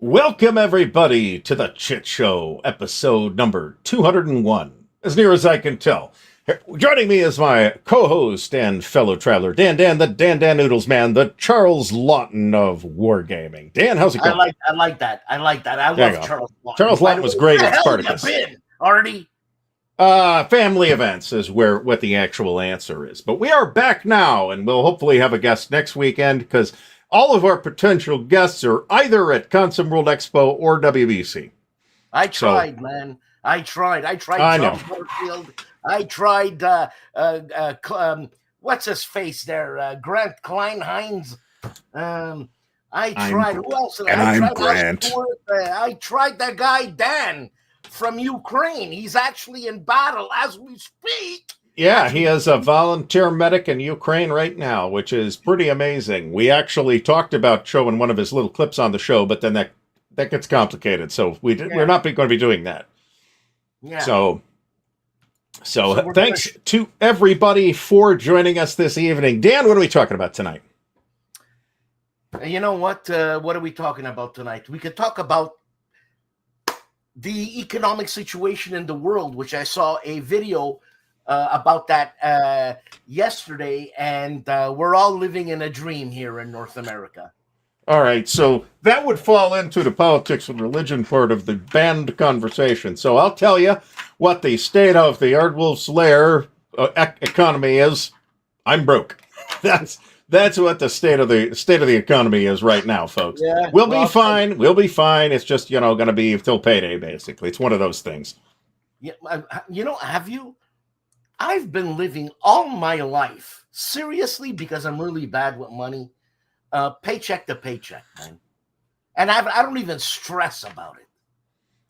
Welcome, everybody, to the CHIT Show, episode number 201, as near as I can tell. Joining me is my co-host and fellow traveler, Dan, the Dan Noodles man, the Charles Lawton of wargaming. Dan, how's it going? I like that. I love Charles Lawton. Charles Lawton was great at Spartacus. Where the hell you been, Artie? Family events is what the actual answer is. But we are back now, and we'll hopefully have a guest next weekend, because all of our potential guests are either at Consum World Expo or WBC. I tried, man. I tried John Portfield. I tried, what's his face there? Grant Kleinheinz. I tried, who else? I'm Grant. I tried that guy, Dan, from Ukraine. He's actually in battle as we speak. Yeah, he is a volunteer medic in Ukraine right now, which is pretty amazing. We actually talked about showing one of his little clips on the show, but then that gets complicated, so we're not going to be doing that. Yeah. So thanks to everybody for joining us this evening. Dan, what are we talking about tonight? You know what? What are we talking about tonight? We could talk about the economic situation in the world, which I saw a video about that yesterday, and we're all living in a dream here in North America. All right, so that would fall into the politics and religion part of the banned conversation. So I'll tell you what the state of the Ardwulf's Lair economy is. I'm broke. That's what the state of the economy is right now, folks. Yeah, we'll be fine. We'll be fine. It's just going to be till payday, basically. It's one of those things. Yeah, have you? I've been living all my life, seriously, because I'm really bad with money, paycheck to paycheck, man. And I don't even stress about it.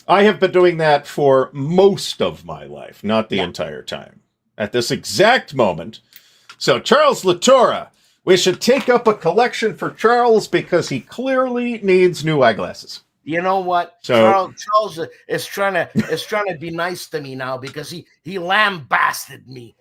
I have been doing that for most of my life, not the entire time. At this exact moment. So, Charles Latora, we should take up a collection for Charles because he clearly needs new eyeglasses. You know what? So, Charles is trying to be nice to me now because he lambasted me.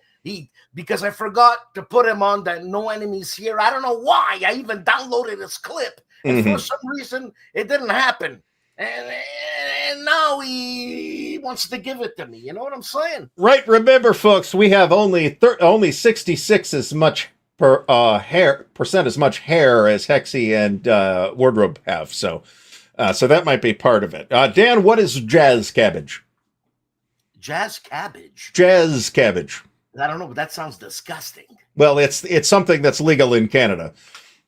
Because I forgot to put him on that No Enemies Here. I don't know why. I even downloaded his clip, and for some reason it didn't happen. And now he wants to give it to me. You know what I'm saying? Right. Remember, folks, we have only 66 as much percent as much hair as Hexy and Wardrobe have. So that might be part of it. Dan, what is jazz cabbage? Jazz cabbage? Jazz cabbage. I don't know, but that sounds disgusting. Well, it's something that's legal in Canada.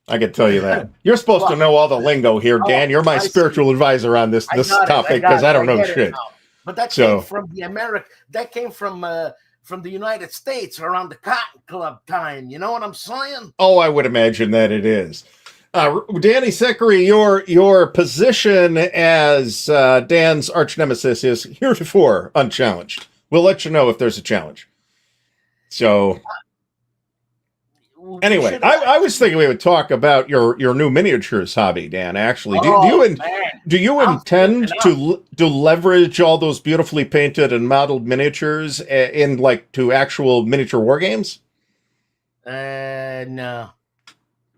I can tell you that. You're supposed to know all the lingo here, Dan. You're my spiritual advisor on this topic because I don't know shit. But that came from That came from the United States around the Cotton Club time. You know what I'm saying? Oh, I would imagine that it is. Danny Seckery, your position as Dan's arch nemesis is heretofore unchallenged. We'll let you know if there's a challenge. So, anyway, I was thinking we would talk about your new miniatures hobby, Dan. Actually, do you intend to leverage all those beautifully painted and modeled miniatures to actual miniature war games? No.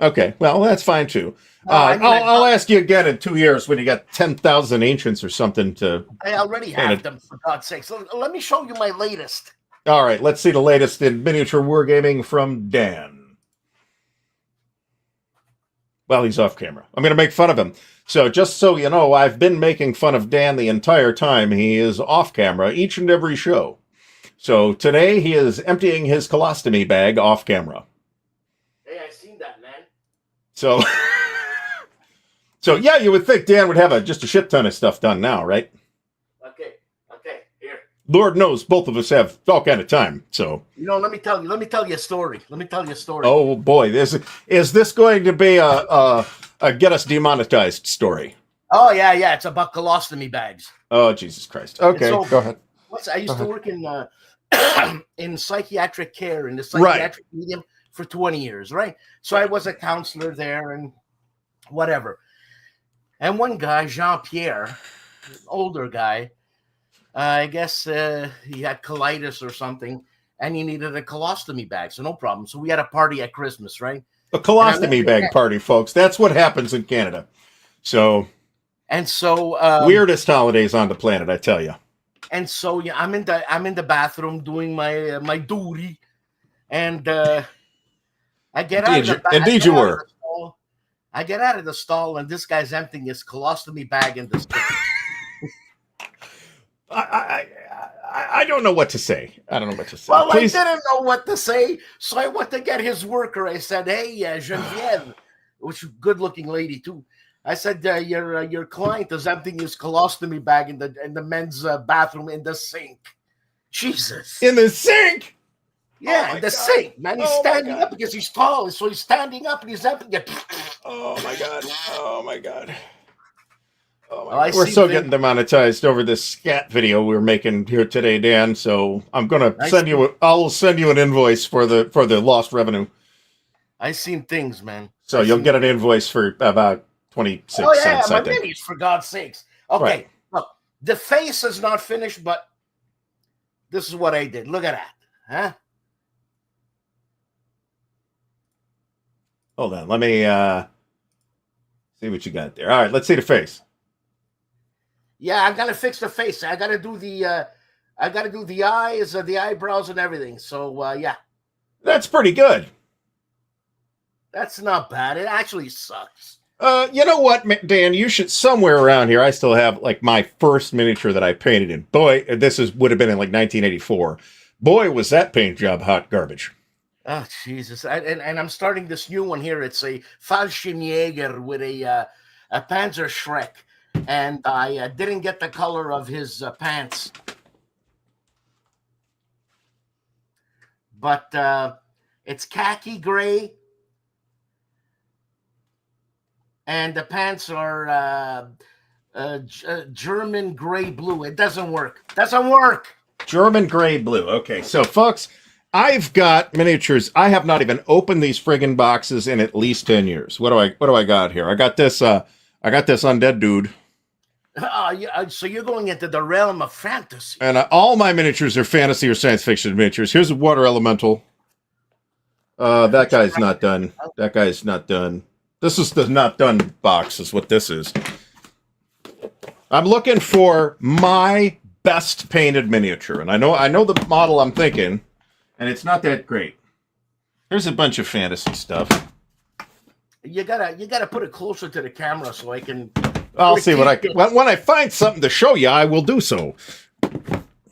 Okay, well, that's fine too. I'll ask you again in 2 years when you got 10,000 ancients or something to. I already have them, for God's sake. So let me show you my latest. All right, let's see the latest in miniature wargaming from Dan. Well, he's off camera. I'm going to make fun of him. So just so you know, I've been making fun of Dan the entire time. He is off camera each and every show. So today he is emptying his colostomy bag off camera. Hey, I seen that, man. So, yeah, you would think Dan would have just a shit ton of stuff done now, right? Okay, here. Lord knows both of us have all kind of time. So, let me tell you a story. Oh boy, is this going to be a get us demonetized story? Oh yeah, it's about colostomy bags. Oh Jesus Christ! Okay, go ahead. I used to work in psychiatric care in the psychiatric medium for 20 years, right? So I was a counselor there and whatever. And one guy, Jean-Pierre, older guy, I guess he had colitis or something, and he needed a colostomy bag, so no problem. So we had a party at Christmas, right? A colostomy bag party, folks. That's what happens in Canada. So And so weirdest holidays on the planet, I tell you. And so yeah, I'm in the bathroom doing my my duty, and I get out of the Indeed, you were. stall. I get out of the stall, and this guy's emptying his colostomy bag in the sink. I don't know what to say. I don't know what to say. Well, please. I didn't know what to say, so I went to get his worker. I said, "Hey, Geneviève," which is a good-looking lady too. I said, "Your client is emptying his colostomy bag in the men's bathroom in the sink." Jesus, in the sink. Yeah, in the sink, man. He's standing up because he's tall, so he's standing up and he's emptying it. Oh my god! Oh my god! Oh, we're so getting demonetized over this scat video we were making here today, Dan. So I'm gonna send you. I'll send you an invoice for the lost revenue. I seen things, man. So you'll get an invoice for about 26 cents. Oh yeah, my minis, for God's sakes. Okay, look, the face is not finished, but this is what I did. Look at that, huh? Hold on, let me see what you got there. All right, let's see the face. Yeah, I gotta fix the face. I gotta do the eyes, the eyebrows, and everything. So yeah, that's pretty good. That's not bad. It actually sucks. You know what, Dan? You should somewhere around here. I still have like my first miniature that I painted in. Boy, would have been in like 1984. Boy, was that paint job hot garbage. Oh Jesus! And I'm starting this new one here. It's a Fallschirmjäger with a Panzer Schreck. And I didn't get the color of his pants. But it's khaki gray. And the pants are German gray blue. It doesn't work. German gray blue. Okay, so folks, I've got miniatures. I have not even opened these friggin' boxes in at least 10 years. What do I got here? I got this undead dude. So you're going into the realm of fantasy. And all my miniatures are fantasy or science fiction miniatures. Here's a water elemental. That guy's not done. That guy's not done. This is the not done box is what this is. I'm looking for my best painted miniature. And I know the model I'm thinking, and it's not that great. Here's a bunch of fantasy stuff. You gotta put it closer to the camera so I can... I'll see what I can. When I find something to show you, I will do so.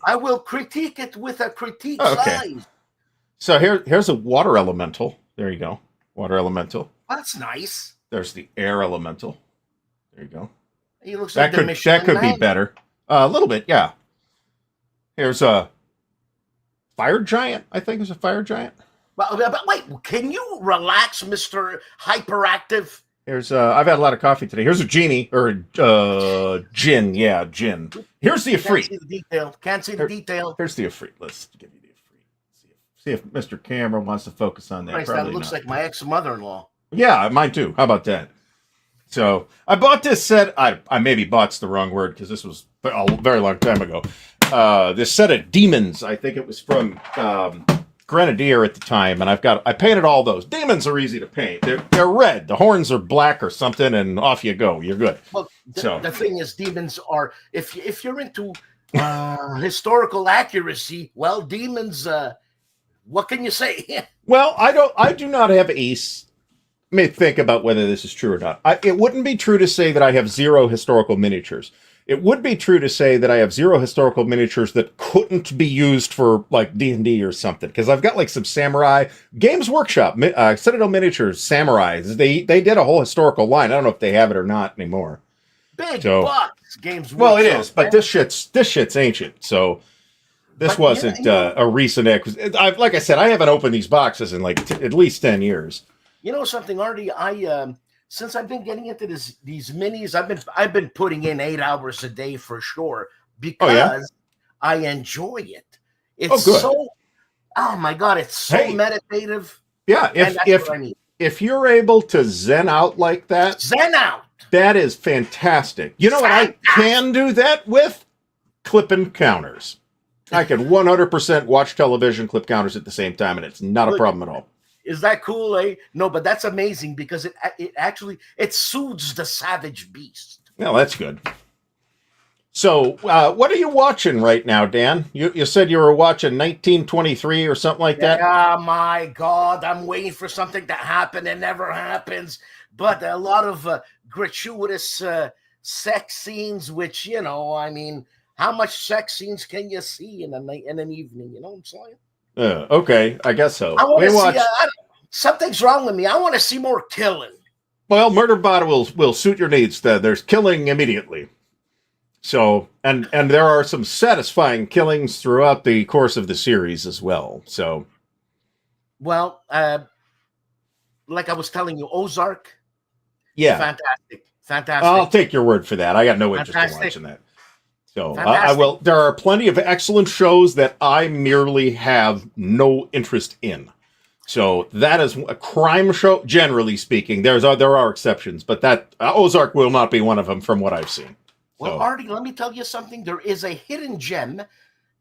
I will critique it with a critique size. So here's a water elemental. There you go. Water elemental. That's nice. There's the air elemental. There you go. He looks like that could be better. A little bit, yeah. Here's a fire giant. I think it's a fire giant. But wait, can you relax, Mr. Hyperactive? Here's I've had a lot of coffee today. Here's a genie or a djinn. Yeah, djinn. Here's the Ifrit. Can't see the detail. Here's the Ifrit. Let's give you the Ifrit. See if Mr. Camera wants to focus on that. Christ, that looks like my ex-mother-in-law. Yeah, mine too. How about that? So I bought this set. I maybe bought's the wrong word because this was a very long time ago. This set of demons. I think it was from Grenadier at the time, and I painted all those. Demons are easy to paint. They're red. The horns are black or something, and off you go. You're good. Well, the thing is, demons are if you're into historical accuracy, well, demons. What can you say? Well, I do not have ace. May think about whether this is true or not. It wouldn't be true to say that I have zero historical miniatures. It would be true to say that I have zero historical miniatures that couldn't be used for like D&D or something. Because I've got like some samurai Games Workshop, Citadel Miniatures, Samurais. They did a whole historical line. I don't know if they have it or not anymore. Big bucks, Games Workshop. Well, it is, but this shit's ancient. So this wasn't a recent acquisition. Like I said, I haven't opened these boxes in like at least 10 years. You know something, Artie? Since I've been getting into these minis, I've been putting in 8 hours a day for sure because I enjoy it. It's so my God, it's so meditative. Yeah, if you're able to zen out like that, that is fantastic. You know what I can do that with? Clipping counters. I can 100% watch television, clip counters at the same time, and it's not a problem at all. Is that cool, eh? No, but that's amazing because it actually soothes the savage beast. Well, that's good. So, what are you watching right now, Dan? You said you were watching 1923 or something like that? Yeah, my God, I'm waiting for something to happen. It never happens. But a lot of gratuitous sex scenes, which, I mean, how much sex scenes can you see in an evening? You know what I'm saying? Okay, I guess so. I want to see. Something's wrong with me. I want to see more killing. Well, Murderbot will suit your needs. There's killing immediately. So, and there are some satisfying killings throughout the course of the series as well. So, well, like I was telling you, Ozark. Yeah, fantastic. I'll take your word for that. I got no interest in watching that. So I will. There are plenty of excellent shows that I merely have no interest in. So that is a crime show. Generally speaking, there are exceptions, but that Ozark will not be one of them from what I've seen. Well, Artie, let me tell you something. There is a hidden gem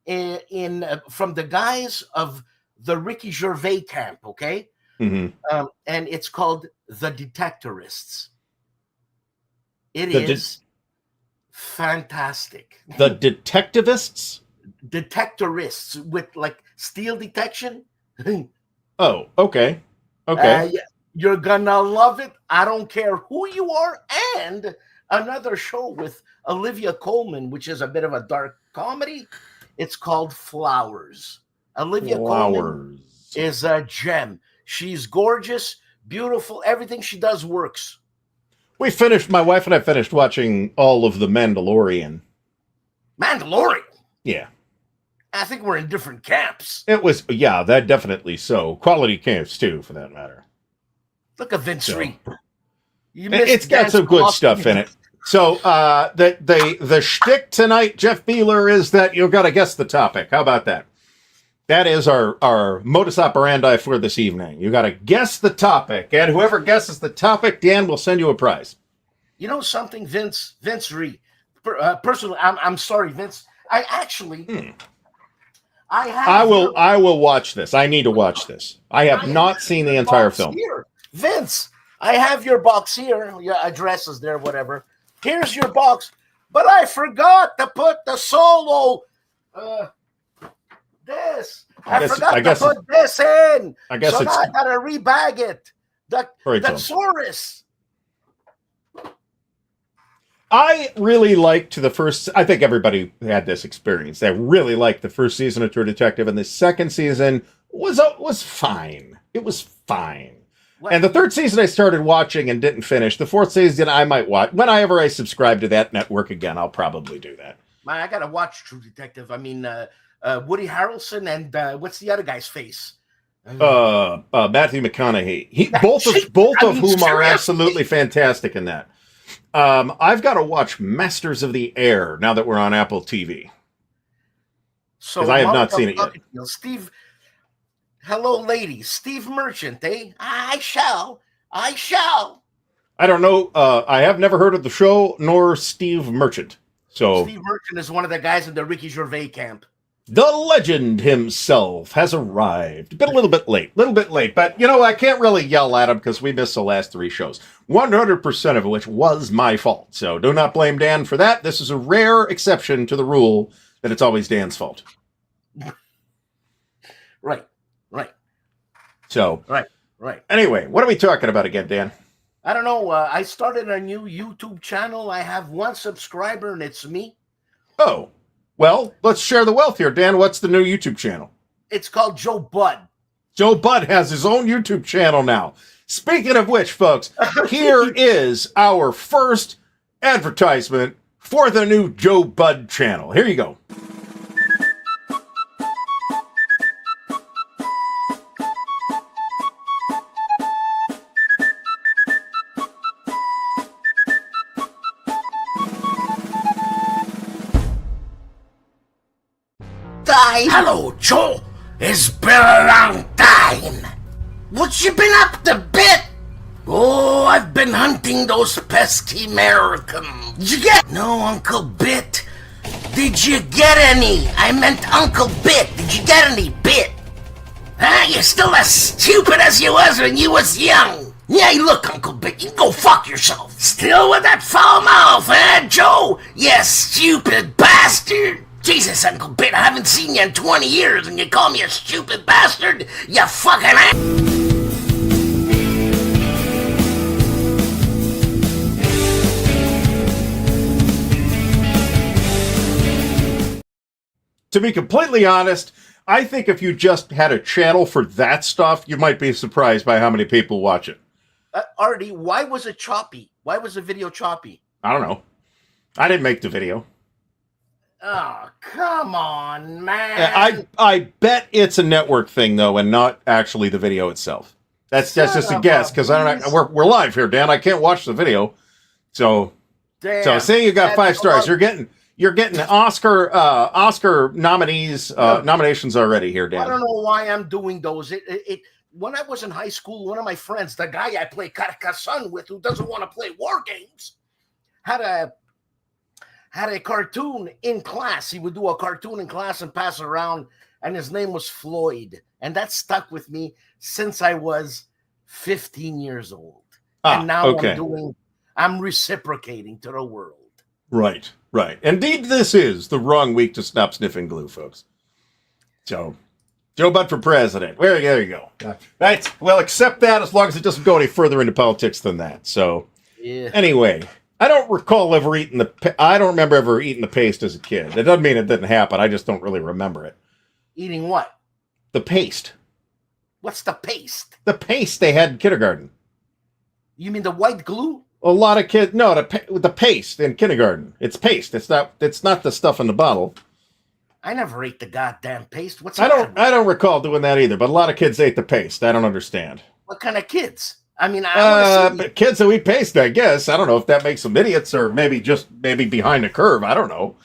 in from the guys of the Ricky Gervais camp, okay? Mm-hmm. And it's called The Detectorists. It is fantastic. The Detectivists? Detectorists with like steal detection. Oh, okay. Okay. You're gonna love it. I don't care who you are. And another show with Olivia Colman, which is a bit of a dark comedy. It's called Flowers. Olivia Colman is a gem. She's gorgeous, beautiful. Everything she does works. My wife and I finished watching all of The Mandalorian. Mandalorian? Yeah. I think we're in different camps. It was, yeah, that definitely so. Quality camps, too, for that matter. Look at Vince Reed. It's got some good stuff in it. So, the shtick tonight, Jeff Beeler, is that you've got to guess the topic. How about that? That is our modus operandi for this evening. You got to guess the topic, and whoever guesses the topic, Dan will send you a prize. You know something, Vince Reed? Personally, I'm sorry, Vince. I actually... I will watch this. I need to watch this. I have not seen the entire film. Here. Vince, I have your box here. Your address is there, whatever. Here's your box. But I forgot to put the solo. This. I forgot to put this in. I guess so now I gotta rebag it. The Saurus. I really liked the first. I think everybody had this experience. They really liked the first season of True Detective, and the second season was fine. It was fine. What? And the third season I started watching and didn't finish. The fourth season I might watch. Whenever I subscribe to that network again, I'll probably do that. I gotta watch True Detective. I mean, Woody Harrelson and what's the other guy's face? Matthew McConaughey. Both of whom are absolutely fantastic in that. I've got to watch Masters of the Air now that we're on Apple TV. So I have not seen it yet. Steve, hello, ladies. Steve Merchant, eh? I shall. I don't know. I have never heard of the show nor Steve Merchant. So Steve Merchant is one of the guys in the Ricky Gervais camp. The legend himself has arrived. Been a little bit late, but I can't really yell at him because we missed the last 3 shows. 100% of which was my fault. So do not blame Dan for that. This is a rare exception to the rule that it's always Dan's fault. Right. So, right. Anyway, what are we talking about again, Dan? I don't know. I started a new YouTube channel. I have 1 subscriber and it's me. Oh. Well, let's share the wealth here, Dan. What's the new YouTube channel? It's called Joe Bud. Joe Bud has his own YouTube channel now. Speaking of which, folks, here is our first advertisement for the new Joe Bud channel. Here you go. Hello, Joe. It's been a long time. What you been up to, Bit? Oh, I've been hunting those pesky Americans. Did you get... No, Uncle Bit. Did you get any? I meant Uncle Bit. Did you get any, Bit? Huh? You're still as stupid as you was when you was young. Yeah, look, Uncle Bick, you can go fuck yourself. Still with that foul mouth, eh, Joe? You stupid bastard. Jesus, Uncle Bick, I haven't seen you in 20 years and you call me a stupid bastard? You fucking ass. To be completely honest, I think if you just had a channel for that stuff, you might be surprised by how many people watch it. Artie, why was it choppy? Why was the video choppy? I don't know. I didn't make the video. Oh, come on, man. I bet it's a network thing, though, and not actually the video itself. That's just a guess, because I don't know. We're live here, Dan. I can't watch the video. So say you got 5 stars. You're getting Oscar nominations already here, Dan. I don't know why I'm doing those. When I was in high school, one of my friends, the guy I play Carcassonne with, who doesn't want to play war games, had a cartoon in class. He would do a cartoon in class and pass it around, and his name was Floyd. And that stuck with me since I was 15 years old. And now I'm reciprocating to the world. Right. Indeed, this is the wrong week to stop sniffing glue, folks. So, Joe Budd for president. There you go. Right. Well, accept that as long as it doesn't go any further into politics than that. So, Anyway, I don't remember ever eating the paste as a kid. It doesn't mean it didn't happen. I just don't really remember it. Eating what? The paste. What's the paste? The paste they had in kindergarten. You mean the white glue? A lot of kids, no, the paste in kindergarten. It's paste. It's not the stuff in the bottle. I never ate the goddamn paste. I don't recall doing that either. But a lot of kids ate the paste. I don't understand. What kind of kids? I mean, but kids who eat paste, I guess. I don't know if that makes them idiots or maybe behind the curve. I don't know.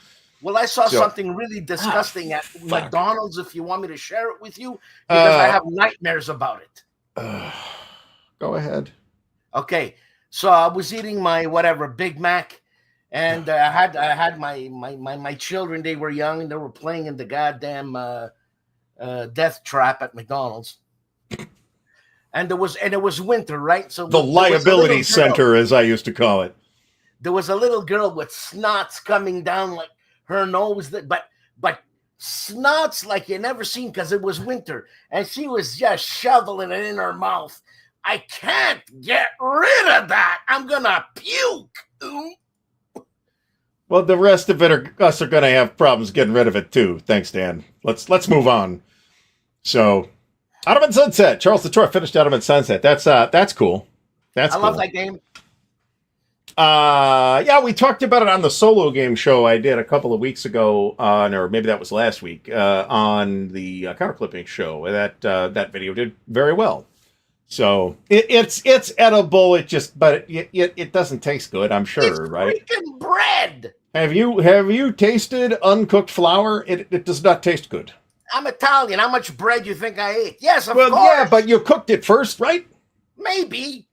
Well, I saw something really disgusting at McDonald's. If you want me to share it with you, because I have nightmares about it. Go ahead. Okay. So I was eating my Big Mac, and I had my children. They were young and they were playing in the goddamn death trap at McDonald's. And it was winter, right? So the liability center, as I used to call it. There was a little girl with snots coming down like her nose, but snots like you never seen because it was winter, and she was just shoveling it in her mouth. I can't get rid of that. I'm gonna puke. Well, the rest of us are gonna have problems getting rid of it too. Thanks, Dan. Let's move on. So, Ottoman Sunset. Charles the Troy finished Ottoman Sunset. That's cool. I love that game. Yeah, we talked about it on the solo game show I did a couple of weeks ago, or maybe that was last week, on the counterclipping show. That video did very well. So it's edible. But it doesn't taste good. I'm sure, it's right? Freaking bread. Have you tasted uncooked flour? It does not taste good. I'm Italian. How much bread do you think I ate? Yes, of course. Yeah, but you cooked it first, right? Maybe.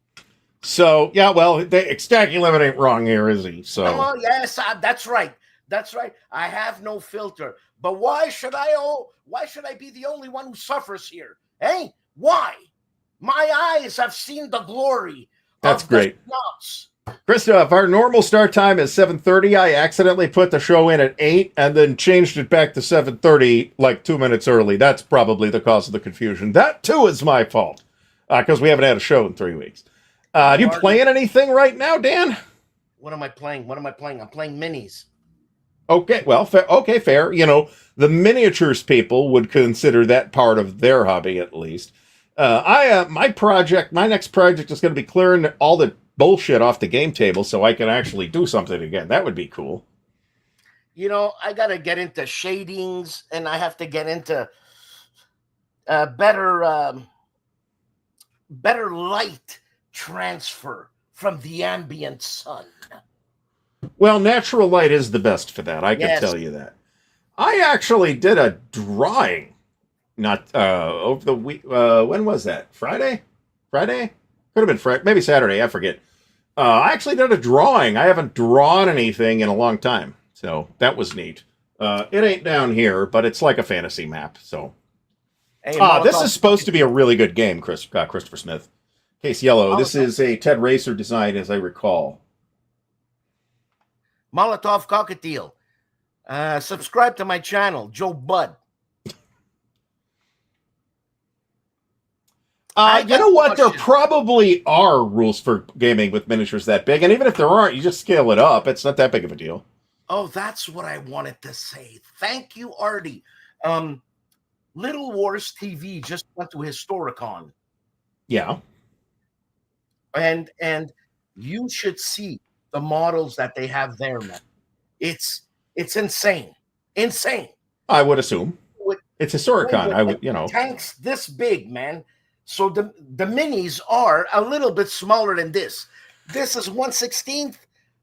So yeah, well, Stacky Lemon ain't wrong here, is he? So yes, that's right. That's right. I have no filter. But why should I be the only one who suffers here? Hey, why? My eyes have seen the glory. That's great. Christoph, our normal start time is 7:30. I accidentally put the show in at 8 and then changed it back to 7:30 like 2 minutes early. That's probably the cause of the confusion. That too is my fault because we haven't had a show in 3 weeks. Are you playing anything right now, Dan? What am I playing? I'm playing minis. Okay, well, fair. You know, the miniatures people would consider that part of their hobby at least. My next project is going to be clearing all the bullshit off the game table so I can actually do something again. That would be cool. You know, I got to get into shadings, and I have to get into better light transfer from the ambient sun. Well, natural light is the best for that. I can tell you that. I actually did a drawing. Not over the week. When was that? Friday? Could have been Friday. Maybe Saturday. I forget. I actually did a drawing. I haven't drawn anything in a long time, so that was neat. It ain't down here, but it's like a fantasy map. So, this is supposed to be a really good game, Christopher Smith. Case Yellow. This is a Ted Racer design, as I recall. Molotov Cockatiel. Subscribe to my channel, Joe Budd. You know what? There probably are rules for gaming with miniatures that big, and even if there aren't, you just scale it up. It's not that big of a deal. Oh, that's what I wanted to say. Thank you, Artie. Little Wars TV just went to Historicon. Yeah. And you should see the models that they have there, man. It's insane. Insane. I would assume. It's Historicon. Tanks this big, man. So the minis are a little bit smaller than this. This is 1/16.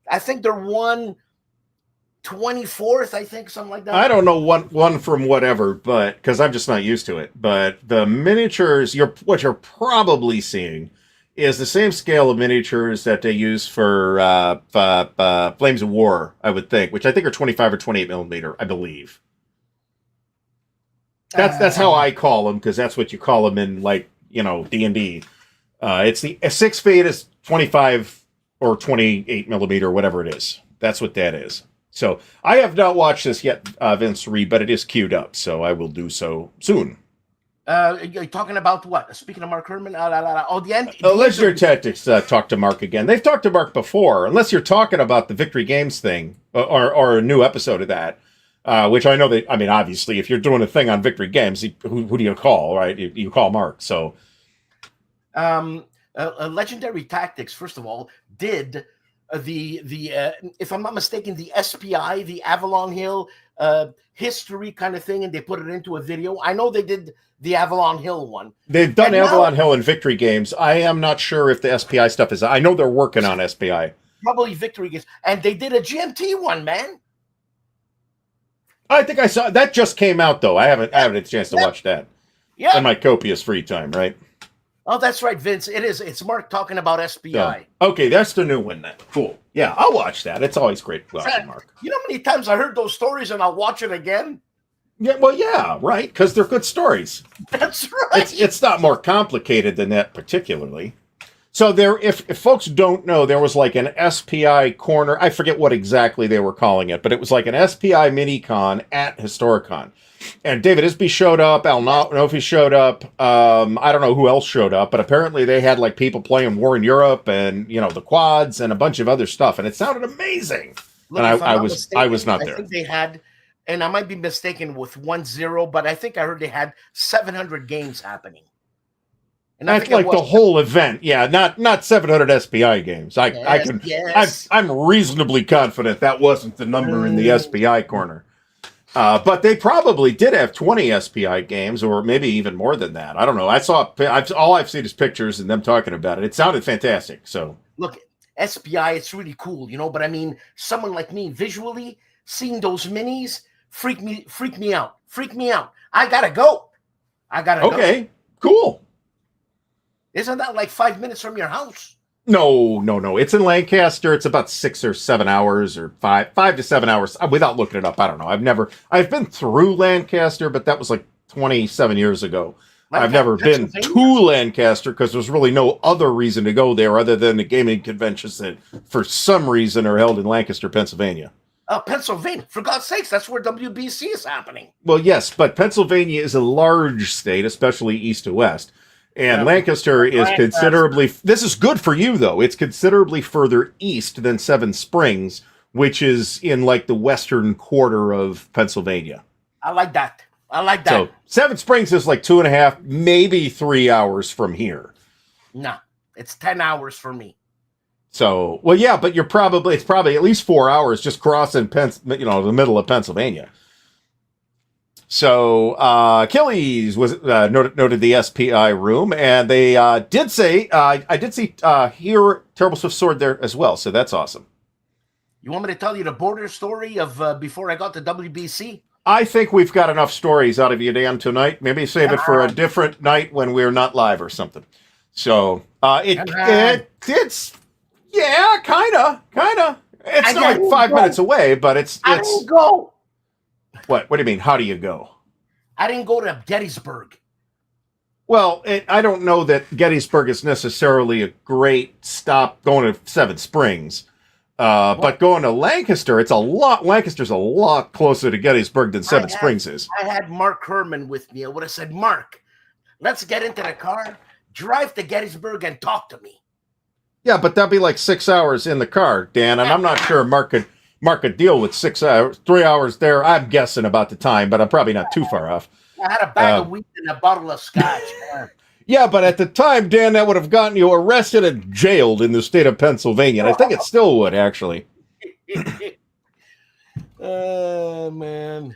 I think they're 1/24th, I think, something like that. I don't know one from whatever, but because I'm just not used to it. But the miniatures, what you're probably seeing is the same scale of miniatures that they use for Flames of War, I would think, which I think are 25 or 28 millimeter, I believe. That's how I call them, because that's what you call them in, like, D&D. It's the 6 feet is 25 or 28 millimeter, whatever it is. That's what that is. So I have not watched this yet, Vince Reed, but it is queued up, so I will do so soon. You're talking about what? Speaking of Mark Herman, the end. Legendary Tactics talked to Mark again. They've talked to Mark before, unless you're talking about the Victory Games thing or a new episode of that, which I know that. I mean, obviously, if you're doing a thing on Victory Games, who do you call? Right? You call Mark. So, Legendary Tactics, first of all, did if I'm not mistaken, the SPI, the Avalon Hill history kind of thing, and they put it into a video. I know they did the Avalon Hill one. They've done Avalon Hill and Victory Games. I am not sure if the SPI stuff is. I know they're working on SPI. Probably Victory Games, and they did a GMT one, man. I think I saw that just came out though. I haven't had a chance to watch that. Yeah, in my copious free time, right? Oh, that's right, Vince. It is. It's Mark talking about SPI. So, okay, that's the new one then. Cool. Yeah, I'll watch that. It's always great watching Mark. You know how many times I heard those stories and I'll watch it again? Yeah, well, yeah, right, because they're good stories. That's right. It's not more complicated than that particularly. So there, if folks don't know, there was like an SPI corner. I forget what exactly they were calling it, but it was like an SPI mini-con at Historicon. And David Isby showed up. Al Nofi showed up. I don't know who else showed up, but apparently they had like people playing War in Europe and the quads and a bunch of other stuff, and it sounded amazing. Look, and I was not there. I think they had, and I might be mistaken with 1-0, but I think I heard they had 700 games happening. And that's like the whole event, yeah, not 700 SPI games. I'm reasonably confident that wasn't the number in the SPI corner. But they probably did have 20 SPI games, or maybe even more than that. I don't know. All I've seen is pictures and them talking about it. It sounded fantastic. So look, SPI, it's really cool, but I mean, someone like me, visually seeing those minis freak me out. I gotta go. Okay, cool. Isn't that like 5 minutes from your house? No. It's in Lancaster. It's about 6 or 7 hours, or 5 to 7 hours. Without looking it up, I don't know. I've been through Lancaster, but that was like 27 years ago. I've never been to Lancaster because there's really no other reason to go there other than the gaming conventions that, for some reason, are held in Lancaster, Pennsylvania. Pennsylvania, for God's sakes, that's where WBC is happening. Well, yes, but Pennsylvania is a large state, especially east to west. And Lancaster is considerably... This is good for you, though. It's considerably further east than Seven Springs, which is in, like, the western quarter of Pennsylvania. I like that. So, Seven Springs is like 2.5, maybe 3 hours from here. No, it's 10 hours for me. So, well, yeah, but it's probably at least 4 hours just crossing, the middle of Pennsylvania. So, Achilles was noted the SPI room, and they did say, I did see hear Terrible Swift Sword there as well, so that's awesome. You want me to tell you the border story of before I got to WBC? I think we've got enough stories out of you, Dan, tonight. Maybe save it for a different night when we're not live or something. So, it's, yeah, kind of. It's not like 5 minutes away, but it's... I didn't go. What do you mean? How do you go? I didn't go to Gettysburg. Well, I don't know that Gettysburg is necessarily a great stop going to Seven Springs. But going to Lancaster, Lancaster's a lot closer to Gettysburg than Seven Springs is. I had Mark Herman with me. I would have said, Mark, let's get into the car, drive to Gettysburg, and talk to me. Yeah, but that'd be like 6 hours in the car, Dan, and I'm not sure Mark could deal with 6 hours, 3 hours there. I'm guessing about the time, but I'm probably not too far off. I had a bag of wheat and a bottle of scotch. Yeah, but at the time, Dan, that would have gotten you arrested and jailed in the state of Pennsylvania. And I think it still would, actually. Oh, man.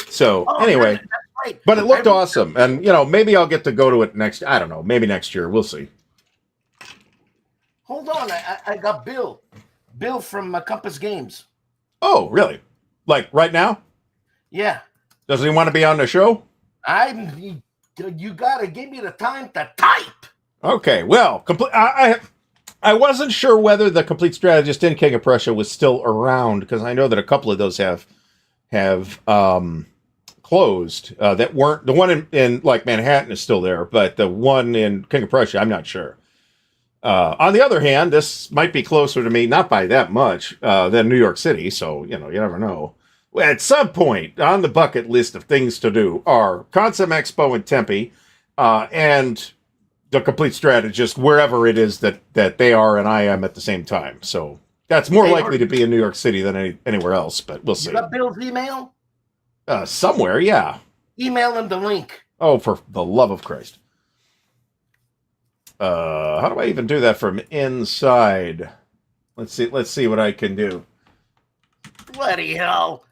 So, anyway. Right. But it looked awesome. And, maybe I'll get to go to it I don't know, maybe next year. We'll see. Hold on. I got Bill. Bill from Compass Games. Oh, really? Like, right now? Yeah. Does he want to be on the show? You gotta give me the time to type. Okay, well, I wasn't sure whether the Complete Strategist in King of Prussia was still around, because I know that a couple of those have closed. That weren't the one in like Manhattan is still there, but the one in King of Prussia, I'm not sure. On the other hand, this might be closer to me, not by that much, than New York City. So you never know. At some point on the bucket list of things to do are Concept Expo in Tempe, and the Complete Strategist wherever it is that they are and I am at the same time. So that's more likely to be in New York City than anywhere else, but we'll see. You got Bill's email? Somewhere, yeah. Email him the link. Oh, for the love of Christ. How do I even do that from inside? Let's see what I can do. Bloody hell.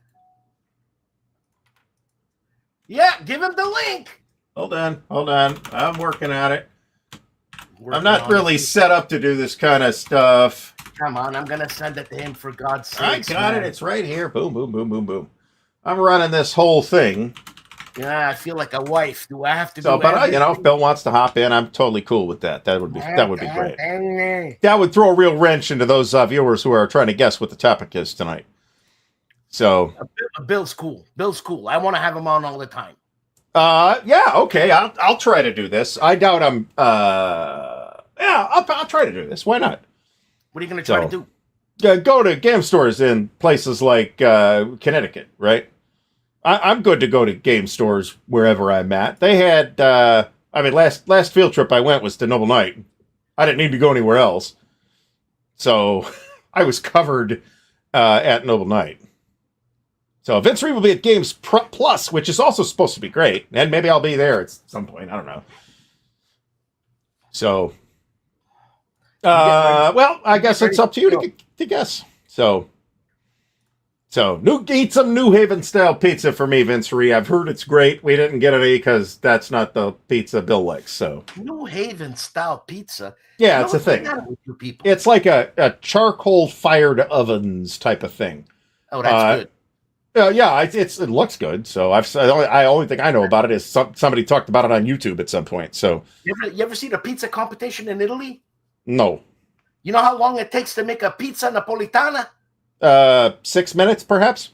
Yeah, give him the link. Hold on. I'm working at it. I'm not really set up to do this kind of stuff. Come on, I'm going to send it to him for God's sake. I got it. It's right here. Boom, boom, boom, boom, boom. I'm running this whole thing. Yeah, I feel like a wife. Do I have to do but if Bill wants to hop in, I'm totally cool with that. That would be great. That would throw a real wrench into those viewers who are trying to guess what the topic is tonight. So Bill's cool. I want to have him on all the time. Yeah, okay. I'll try to do this. I doubt I'm. I'll try to do this. Why not? What are you going to try to do? Go to game stores in places like Connecticut, right? I'm good to go to game stores wherever I'm at. They had. Last field trip I went was to Noble Knight. I didn't need to go anywhere else, so I was covered at Noble Knight. So Vince Reed will be at Games Plus, which is also supposed to be great. And maybe I'll be there at some point. I don't know. So, I guess it's up to you to guess. So eat some New Haven style pizza for me, Vince Reed. I've heard it's great. We didn't get any because that's not the pizza Bill likes. So New Haven style pizza. Yeah, it's a thing. It's like a charcoal fired ovens type of thing. Oh, that's good. Yeah, it looks good. So I only thing I know about it is somebody talked about it on YouTube at some point. So you ever see the pizza competition in Italy? No. You know how long it takes to make a pizza napolitana? 6 minutes, perhaps.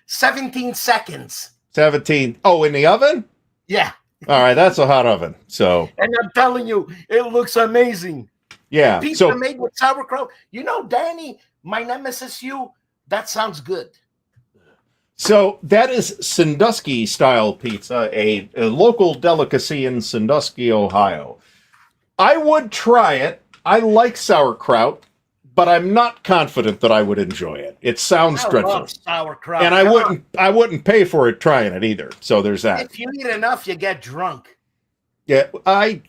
17 seconds. 17. Oh, in the oven? Yeah. All right, that's a hot oven. So. And I'm telling you, it looks amazing. Yeah. Pizza made with sauerkraut. Danny, my nemesis, that sounds good. So that is Sandusky style pizza, a local delicacy in Sandusky, Ohio. I would try it. I like sauerkraut, but I'm not confident that I would enjoy it. It sounds dreadful. Love sauerkraut. And I wouldn't pay for it trying it either. So there's that. If you eat enough, you get drunk. Yeah, I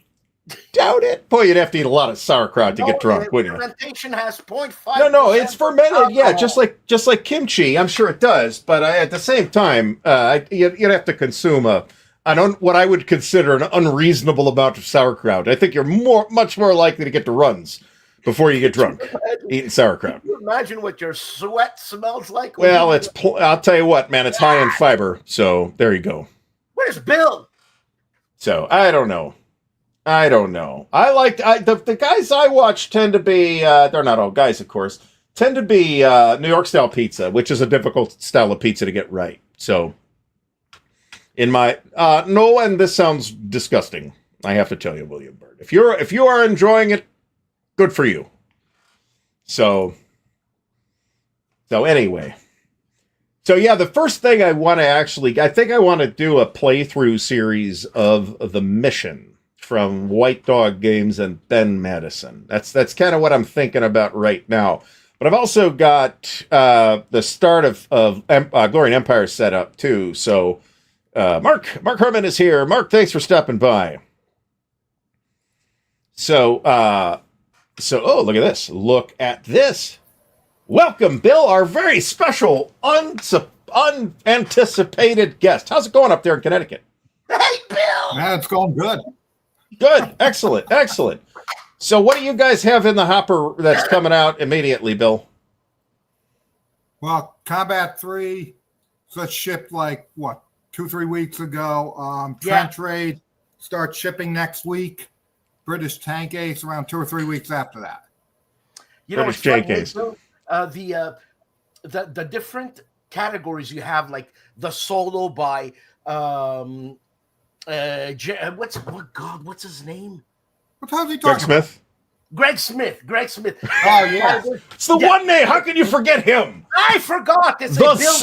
doubt it. Boy, you'd have to eat a lot of sauerkraut to get drunk, wouldn't you? Fermentation has 0.5%. No, it's fermented. Alcohol. Yeah, just like kimchi. I'm sure it does, but at the same time, you'd have to consume what I would consider an unreasonable amount of sauerkraut. I think you're much more likely to get the runs before you get drunk eating sauerkraut. Can you imagine what your sweat smells like? Well, I'll tell you what, man, it's high in fiber. So there you go. Where's Bill? So I don't know. I the guys I watch tend to be they're not all guys, of course, tend to be New York style pizza, which is a difficult style of pizza to get right. So In my no, and this sounds disgusting. I have to tell you, William Bird. If you are enjoying it, good for you. So anyway. So yeah, the first thing I want to do a playthrough series of The Mission from White Dog Games and Ben Madison. That's kind of what I'm thinking about right now. But I've also got the start of Glory and Empire set up too. So Mark Herman is here. Mark, thanks for stopping by. So oh, look at this. Look at this. Welcome, Bill, our very special, unanticipated guest. How's it going up there in Connecticut? Hey, Bill! Man, it's going good. Good. Excellent. Excellent. So what do you guys have in the hopper that's coming out immediately, Bill? Well, Combat 3 just shipped 2-3 weeks ago. Trench Raid starts shipping next week. British Tank Ace around 2 or 3 weeks after that. You know, British Tank Ace. The different categories you have, like the solo by what's his name? What the hell is he Greg talking Smith? Greg Smith. Oh, yeah. It's the one name. How can you forget him? I forgot.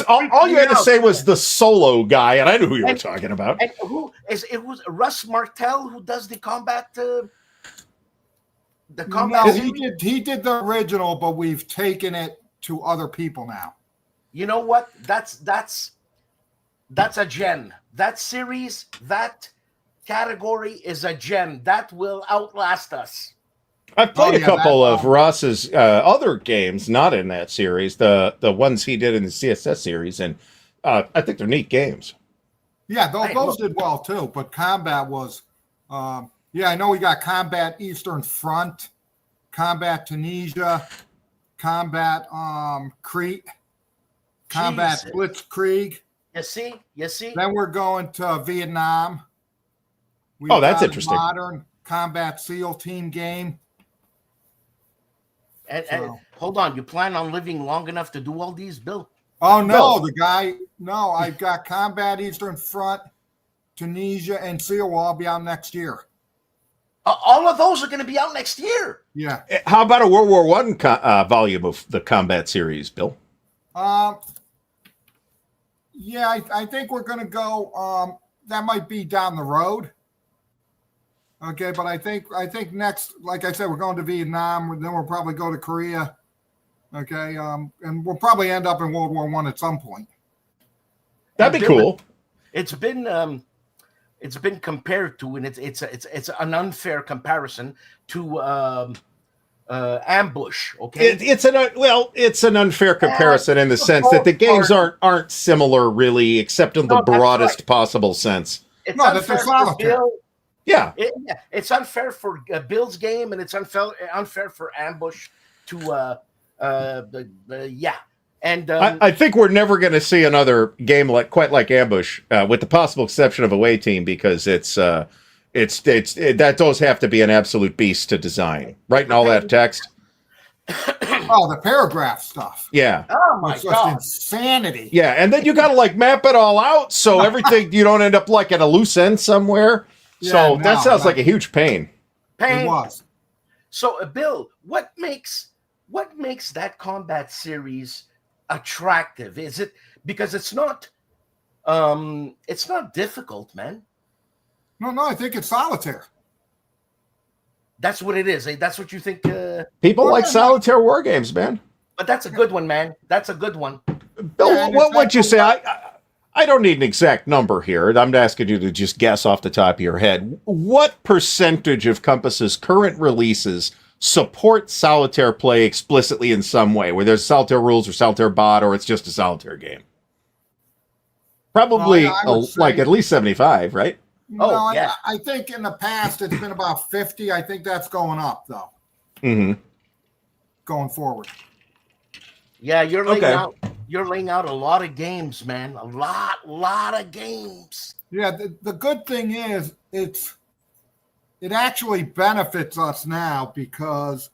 All you had to say was the solo guy, and I knew who you were talking about. And it was Russ Martell who does the combat. The combat. No, he did the original, but we've taken it to other people now. You know what? That's a gem. That series, that category is a gem that will outlast us. I've played a couple of Ross's other games, not in that series, the ones he did in the CSS series, and I think they're neat games. Yeah, those did well too, but Combat was, I know we got Combat Eastern Front, Combat Tunisia, Combat Crete, Combat Blitzkrieg. You see? Then we're going to Vietnam. That's interesting. Modern Combat SEAL team game. And hold on, you plan on living long enough to do all these, Bill? Oh no, I've got Combat Eastern Front, Tunisia, and SEAL will all be out next year. All of those are going to be out next year. Yeah. How about a World War I volume of the Combat series, Bill? I think we're going to go. That might be down the road. Okay, but I think next, like I said, we're going to Vietnam. Then we'll probably go to Korea. Okay, and we'll probably end up in World War I at some point. That'd be cool. It's been compared to, and it's an unfair comparison to Ambush. Okay, it's an unfair comparison in the sense that the games aren't similar really, except in the broadest possible sense. It's that's a solitaire. Yeah, it's unfair for Bill's game, and it's unfair for Ambush to And I think we're never going to see another game quite like Ambush, with the possible exception of Away Team, because that those have to be an absolute beast to design. Writing all that text. The paragraph stuff. Yeah. Oh my God. Insanity. Yeah, and then you got to map it all out so everything you don't end up at a loose end somewhere. So that sounds like a huge pain. It was. So, Bill, what makes that combat series attractive? Is it because it's not difficult, man? No, I think it's solitaire. That's what it is. That's what you think. People like solitaire war games, man. But that's a good one, man. That's a good one. Bill, what would you say? I don't need an exact number here. I'm asking you to just guess off the top of your head. What percentage of Compass's current releases support solitaire play explicitly in some way, where there's solitaire rules or solitaire bot, or it's just a solitaire game? Probably at least 75, right? No, yeah. I think in the past it's been about 50. I think that's going up, though. Mm-hmm. Going forward. Yeah, you're laying out a lot of games, man. A lot of games. Yeah, the good thing is it actually benefits us now because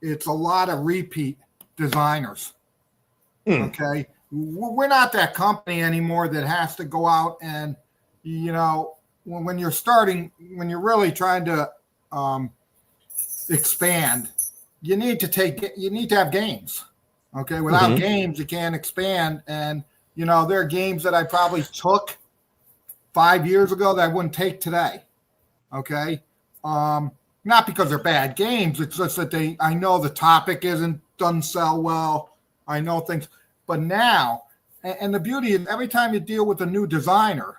it's a lot of repeat designers. Okay, we're not that company anymore that has to go out and you know, when you're starting, when you're really trying to expand, you need to have games. Okay, without games, you can't expand. And you know, there are games that I probably took 5 years ago that I wouldn't take today. Okay, not because they're bad games. It's just that I know the topic doesn't sell well. I know things, but now, and the beauty is every time you deal with a new designer,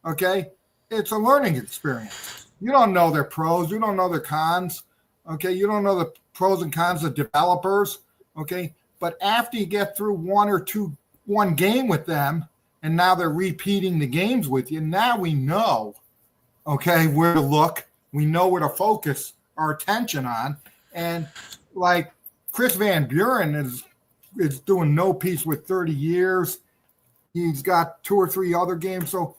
okay, it's a learning experience. You don't know their pros, you don't know their cons. Okay, you don't know the pros and cons of developers. Okay, but after you get through one game with them, and now they're repeating the games with you, now we know, okay, where to look. We know where to focus our attention on. And like Chris Van Buren is doing No Peace with 30 years. He's got 2 or 3 other games. So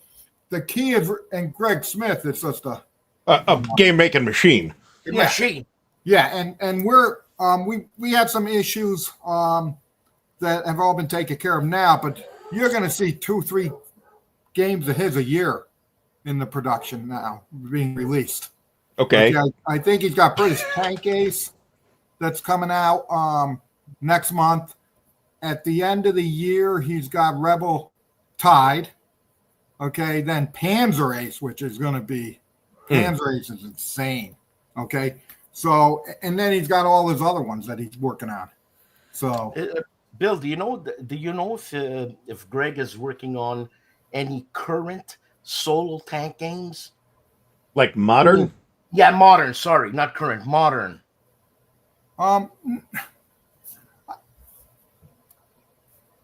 the key is, and Greg Smith is just a game making machine. Machine. Yeah, and we're we had some issues that have all been taken care of now, but you're going to see 2-3 games of his a year in the production now being released. Okay. I think he's got British Tank Ace that's coming out next month. At the end of the year, he's got Rebel Tide. Okay, then Panzer Ace, which is going to be Panzer Ace is insane. Okay, so and then he's got all his other ones that he's working on. So, Bill, do you know if Greg is working on any current solo tank games? Like modern? Yeah, modern. Sorry, not current. Modern.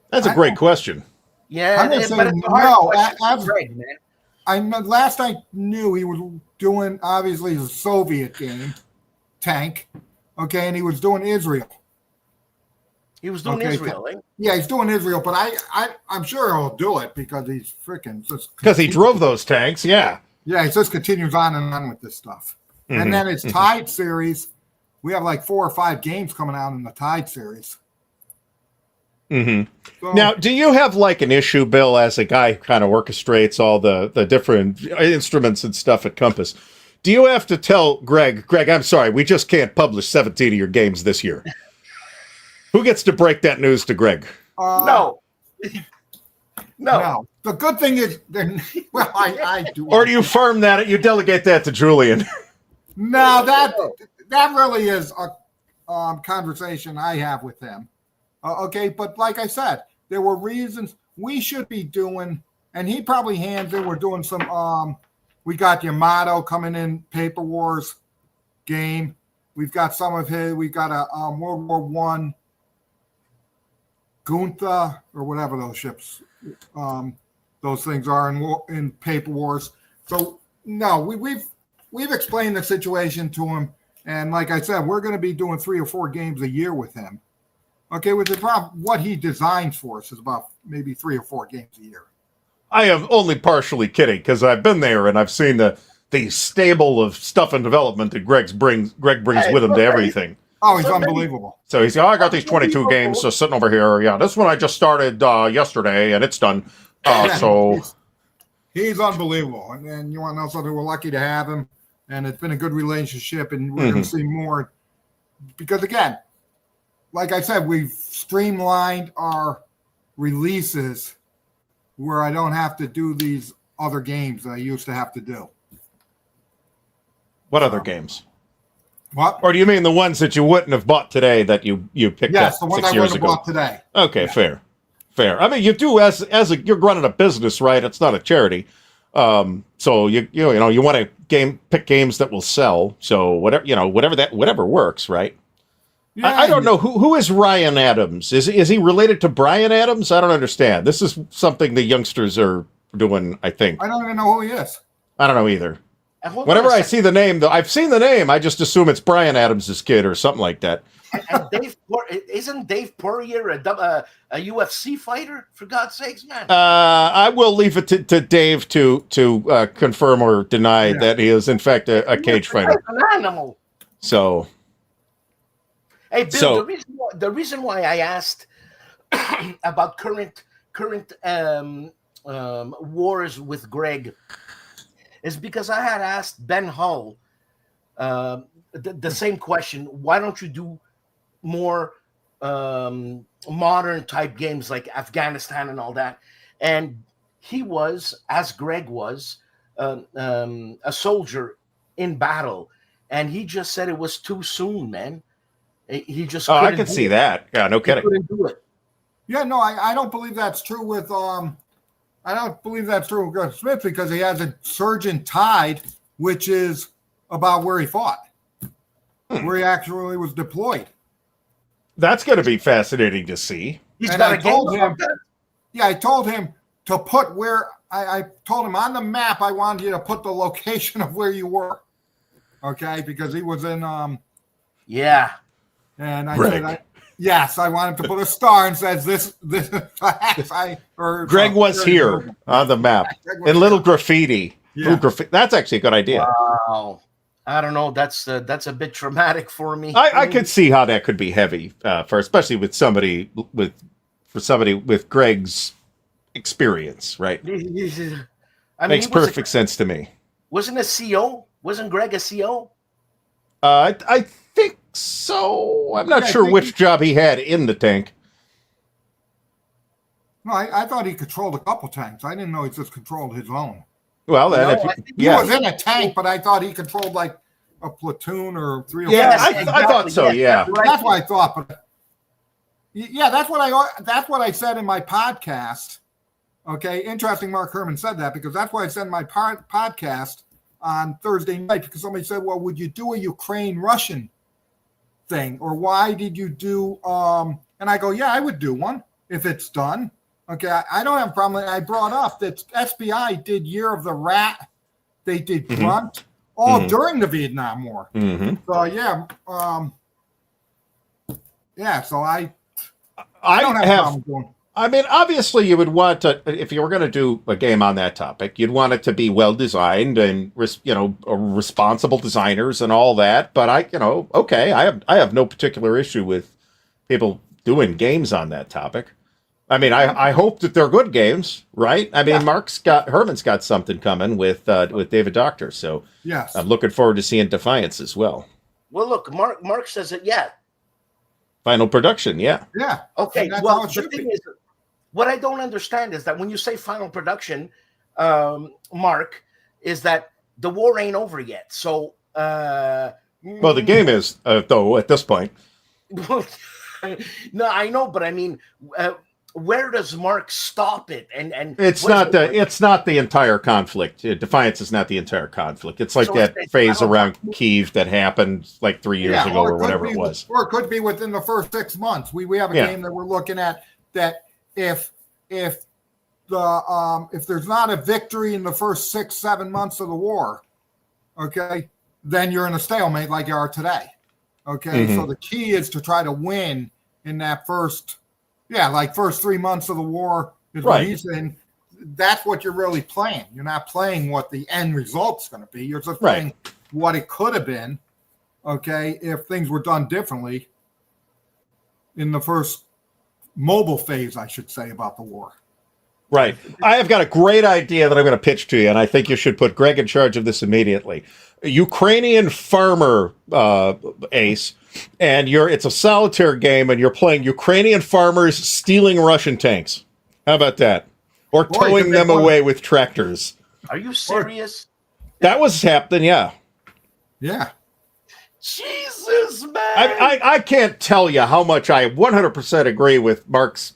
That's a great question. Yeah, I'm gonna say but it's a hard question, Greg, man. Last I knew, he was doing obviously a Soviet game, tank. Okay, and he was doing Israel. He was doing Israel, eh? Yeah, he's doing Israel, but I'm sure he'll do it because he's freaking just because he drove those tanks. Yeah, he just continues on and on with this stuff. And then his Tide series, we have like 4 or 5 games coming out in the Tide series. So, now, do you have like an issue, Bill, as a guy who kind of orchestrates all the different instruments and stuff at Compass? Do you have to tell Greg, I'm sorry, we just can't publish 17 of your games this year? Who gets to break that news to Greg? No. No. The good thing is, well, I do. Or do you firm that? You delegate that to Julian? No, that really is a conversation I have with him. Okay, but like I said, there were reasons we should be doing, and he probably hands in. We're doing some. We got Yamato coming in, Paper Wars game. We've got some of his. We've got a World War One Gunther or whatever those ships, those things are in Paper Wars. So no, we've explained the situation to him, and like I said, we're going to be doing 3 or 4 games a year with him. Okay, with the problem, what he designs for us is about maybe 3 or 4 games a year. I am only partially kidding because I've been there and I've seen the stable of stuff in development that Greg brings with him to everything. Oh, he's unbelievable. So he's I got these 22 games just sitting over here. Yeah, this one I just started yesterday and it's done. So he's unbelievable. And you want to know something? We're lucky to have him, and it's been a good relationship, and we're going to see more. Because again, like I said, we've streamlined our releases where I don't have to do these other games that I used to have to do. What other games? What? Or do you mean the ones that you wouldn't have bought today that you picked up 6 years ago? Yes, the ones I wouldn't have bought today. Okay, yeah. Fair. I mean, you do you're running a business, right? It's not a charity. So you want to pick games that will sell. So whatever works, right? Yeah, I don't know who is Ryan Adams. Is he related to Brian Adams? I don't understand. This is something the youngsters are doing, I think. I don't even know who he is. I don't know either. Whenever I see the name, though, I've seen the name. I just assume it's Brian Adams' kid or something like that. And isn't Dave Poirier a UFC fighter? For God's sakes, man! I will leave it to Dave to confirm or deny that he is in fact a cage fighter. An animal. So. Hey, Bill, the reason why I asked about current wars with Greg is because I had asked Ben Hull the same question. Why don't you do more modern type games like Afghanistan and all that? And he was, as Greg was, a soldier in battle, and he just said it was too soon, man. He just I couldn't can do see it. that. Yeah, no He kidding. couldn't do it. Yeah, no, I don't believe that's true with I don't believe that's true with Gus Smith because he has a Surgeon Tide, which is about where he fought, where he actually was deployed. That's going to be fascinating to see. He's And got I a game told him, about that. yeah, I told him to put where I told him on the map. I wanted you to put the location of where you were, okay? Because he was in Yeah. and I Greg. said, yes, I want him to put a star and says this. Greg was here on the map in little graffiti. Yeah. Ooh, that's actually a good idea. Wow. I don't know. That's a bit traumatic for me. I could see how that could be heavy for especially with somebody with Greg's experience, right? I mean, Makes he was perfect sense to me. Wasn't a CO? Wasn't Greg a CO? I think so. I'm not Yeah, I sure think which job he had in the tank. No, I thought he controlled a couple tanks. I didn't know he just controlled his own. Well, then, No, if you- I think He yeah, was in a tank, but I thought he controlled like a platoon or 3 or yeah, Yes, 4. I thought so. yes, Yeah, that's right. That's what I thought. But yeah, that's what I said in my podcast. Okay, interesting. Mark Herman said that because that's what I said in my podcast on Thursday night. Because somebody said, "Well, would you do a Ukraine-Russian thing, or why did you do?" And I go, "Yeah, I would do one if it's done." Okay, I don't have a problem. I brought up that SBI did Year of the Rat. They did Grunt all during the Vietnam War. mm-hmm. So yeah, So I I don't have a have. problem doing. I mean, obviously, you would want to, if you were going to do a game on that topic, you'd want it to be well designed and responsible designers and all that. But okay, I have no particular issue with people doing games on that topic. I mean, I hope that they're good games, right? I mean, Herman's got something coming with David Doctor, so Yes. I'm looking forward to seeing Defiance as well. Well, look, Mark says it. Yeah. Final production, yeah. Yeah. Okay. And that's Well, how it the should thing be. is, what I don't understand is that when you say final production, Mark, is that the war ain't over yet. So, Well, the game is, though, at this point. No, I know, but I mean, where does Mark stop it? And It's not the entire conflict. Defiance is not the entire conflict. It's like So that it's- phase I don't around Kiev that happened like 3 years ago or whatever it was. Or it could be within the first 6 months. We have a Yeah. game that we're looking at that if there's not a victory in the first 6-7 months of the war, okay, then you're in a stalemate like you are today. Okay, so the key is to try to win in that first 3 months of the war is what Right. he's in. That's what you're really playing. You're not playing what the end result's going to be. You're just Right. playing what it could have been, okay, if things were done differently in the first mobile phase, I should say, about the war. Right. I have got a great idea that I'm going to pitch to you, and I think you should put Greg in charge of this immediately. A Ukrainian farmer, Ace, and it's a solitaire game, and you're playing Ukrainian farmers stealing Russian tanks. How about that? Or Boy, towing you them make one- away with tractors. are you serious? That was happening, yeah. Yeah. Jesus, man. I can't tell you how much I 100% agree with Mark's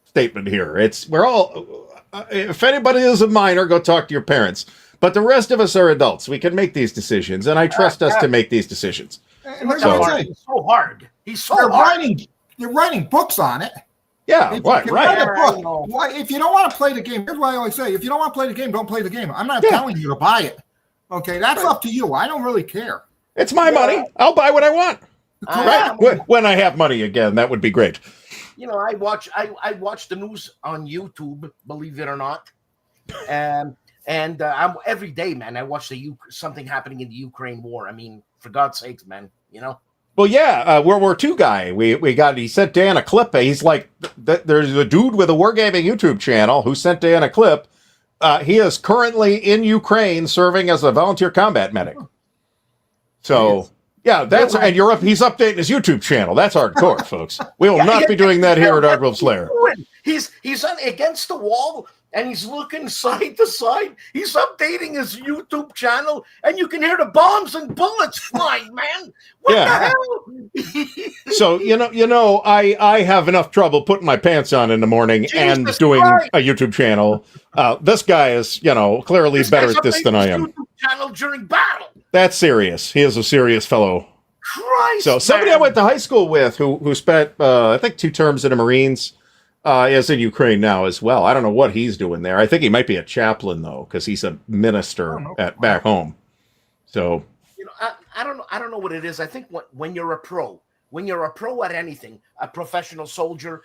statement here. We're all, if anybody is a minor, go talk to your parents. But the rest of us are adults. We can make these decisions, and I trust us to make these decisions. And here's So- what I say. He's so hard. He's so They're hard. writing books on it. Yeah, If right, you can write right. a I book, know. why, if you don't want to play the game, here's what I always say: if you don't want to play the game, don't play the game. I'm not Yeah. telling you to buy it. Okay, that's up to you. I don't really care. It's my money. I'll buy what I want. I- Right? When I have money again, that would be great. You know, I watch the news on YouTube, believe it or not, and I'm every day, man. I watch something happening in the Ukraine war. I mean, for God's sakes, man. You know. Well, yeah, World War II guy. He sent Dan a clip. He's like, there's a dude with a wargaming YouTube channel who sent Dan a clip. He is currently in Ukraine serving as a volunteer combat medic. So, yeah, and he's updating his YouTube channel. That's hardcore, folks. We will not be doing that here at Ardwulf's Lair. He's against the wall, and he's looking side to side. He's updating his YouTube channel, and you can hear the bombs and bullets flying, man. What the hell? So, I have enough trouble putting my pants on in the morning and doing a YouTube channel. This guy is, clearly better at this than I am. YouTube channel during battle. That's serious. He is a serious fellow. Christ, so somebody I went to high school with who spent, I think, 2 terms in the Marines, is in Ukraine now as well. I don't know what he's doing there. I think he might be a chaplain, though, because he's a minister back home. So, I don't know what it is. I think when you're a pro at anything, a professional soldier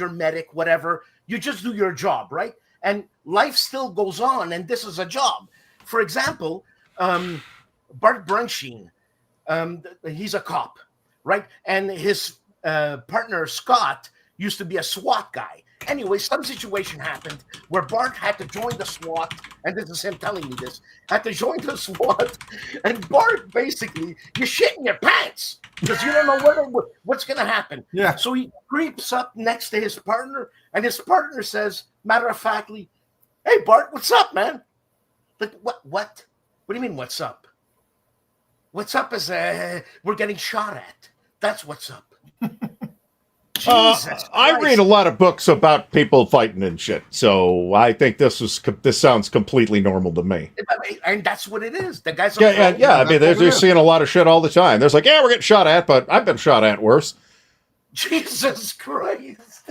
medic, whatever, you just do your job, right? And life still goes on, and this is a job. For example, Bart Brunsheen, he's a cop, right? And his partner, Scott, used to be a SWAT guy. Anyway, some situation happened where Bart had to join the SWAT, and this is him telling me this, had to join the SWAT, and Bart, basically, you shit in your pants, because you don't know what's going to happen. Yeah. So he creeps up next to his partner, and his partner says, matter-of-factly, "Hey, Bart, what's up, man?" Like, what? What do you mean, what's up? What's up is we're getting shot at. That's what's up. Jesus I read a lot of books about people fighting and shit, so I think this sounds completely normal to me. And that's what it is. The guys yeah. I mean, they're seeing a lot of shit all the time. There's like, yeah, we're getting shot at, but I've been shot at worse. Jesus Christ.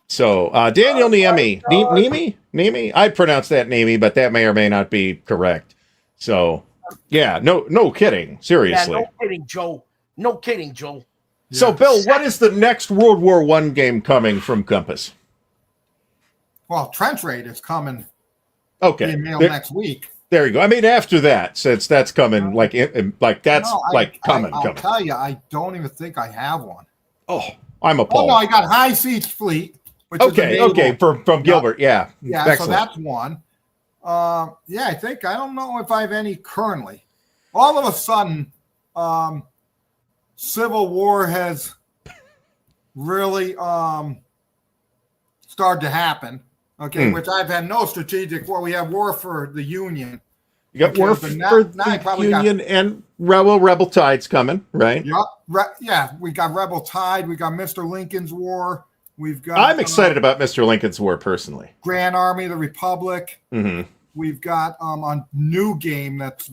So, Daniel Niemi? I pronounce that Niemi, but that may or may not be correct. So, yeah, no kidding. Seriously. Yeah, no kidding, Joe. So, Bill, what is the next World War I game coming from Compass? Well, Trench Raid is coming. Okay. Email next week. There you go. I mean, after that, since that's coming, coming. I'll tell you, I don't even think I have one. Oh, I'm appalled. Oh, no, I got High Siege Fleet. Which is from Gilbert, yeah. Yeah, excellent. So that's one. I don't know if I have any currently. All of a sudden, Civil War has really started to happen. Okay, which I've had no strategic war. We have War for the Union. You got War for the Union and Rebel Tide's coming, right? Yeah, we got Rebel Tide. We got Mr. Lincoln's War. We've got. I'm excited about Mr. Lincoln's War personally. Grand Army of the Republic. Mm-hmm. We've got a new game that's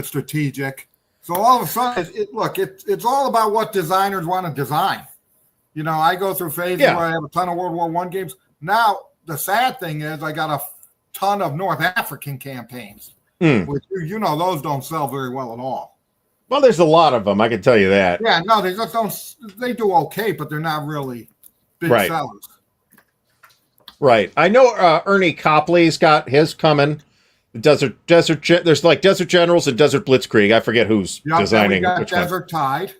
strategic. So all of a sudden, it's all about what designers want to design. I go through phases where I have a ton of World War I games. Now the sad thing is I got a ton of North African campaigns, which those don't sell very well at all. Well, there's a lot of them. I can tell you that. Yeah, no, they just don't. They do okay, but they're not really big sellers. Right. I know Ernie Copley's got his coming. Desert. There's like Desert Generals and Desert Blitzkrieg. I forget who's designing. We got Desert Tide.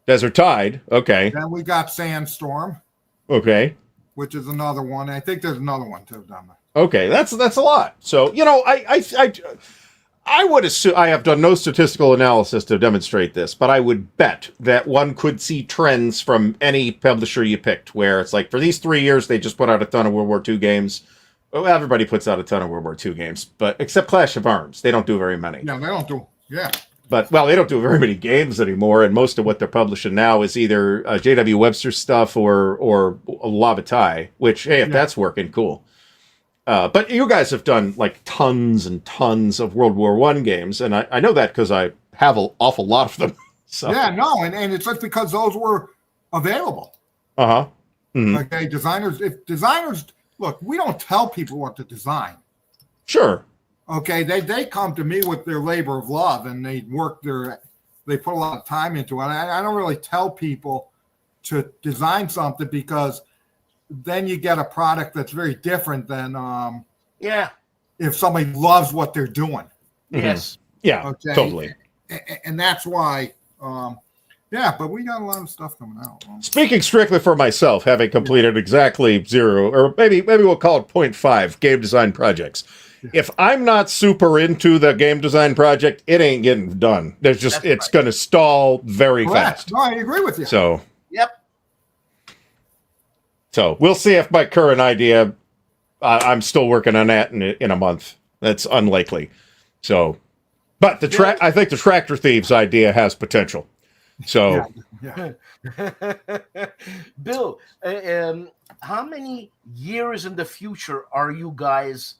Desert Tide. Okay. Then we got Sandstorm. Okay. Which is another one. I think there's another one too down there. Okay, that's a lot. So I would assume, I have done no statistical analysis to demonstrate this, but I would bet that one could see trends from any publisher you picked, where it's like for these 3 years they just put out a ton of World War II games. Well, everybody puts out a ton of World War II games, but except Clash of Arms, they don't do very many. Yeah, they don't do. Yeah. But they don't do very many games anymore, and most of what they're publishing now is either J.W. Webster stuff or Lavatai, which, hey, if that's working, cool. But you guys have done like tons and tons of World War I games, and I know that because I have an awful lot of them. So. Yeah, no, and it's just because those were available. Uh-huh. Mm-hmm. Okay, designers, look, we don't tell people what to design. Sure. Okay, they come to me with their labor of love, and they put a lot of time into it. I don't really tell people to design something because then you get a product that's very different than if somebody loves what they're doing. Yes. Yeah, Okay. totally. And that's why, yeah, but we got a lot of stuff coming out. Speaking strictly for myself, having completed exactly 0, or maybe we'll call it 0.5 game design projects. If I'm not super into the game design project, it ain't getting done. It's going to stall very fast. No, I agree with you. So, Yep. So we'll see if my current idea, I'm still working on that in a month. That's unlikely. So, but I think the Tractor Thieves idea has potential. So, Yeah. Bill, how many years in the future are you guys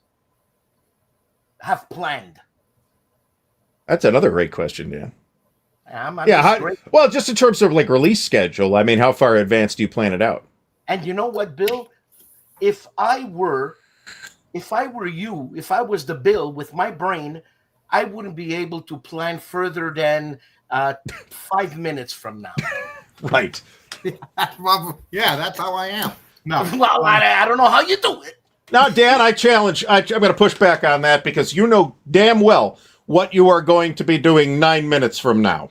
have planned? That's another great question, Dan. Yeah, well, just in terms of like release schedule, I mean, how far advanced do you plan it out? And you know what, Bill? If I were you, if I was the Bill with my brain, I wouldn't be able to plan further than 5 minutes from now. Right. Yeah, that's how I am. No. Well, I don't know how you do it. Now, Dan, I'm going to push back on that because you know damn well what you are going to be doing 9 minutes from now.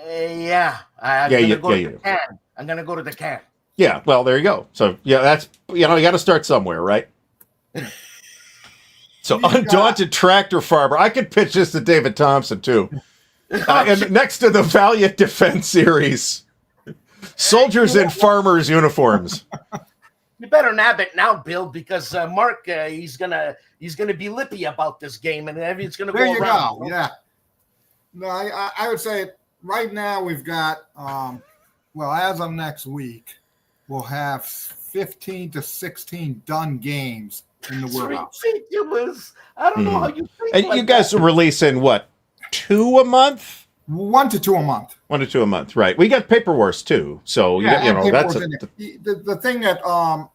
Yeah. I'm going to go to the can. I'm going to go to the can. Yeah, well, there you go. So, yeah, that's, you got to start somewhere, right? So, Undaunted Tractor Farmer. I could pitch this to David Thompson, too. And next to the Valiant Defense series, soldiers in farmers' uniforms. You better nab it now, Bill, because Mark, he's gonna be lippy about this game, and everything's gonna go around. There you go. Yeah. No, I would say right now we've got, well, as of next week, we'll have 15 to 16 done games in the warehouse. Ridiculous. I don't know how you think. And you guys are releasing what, 2 a month? 1 to 2 a month. 1 to 2 a month, right? We got Paper Wars too, so yeah, that's the thing that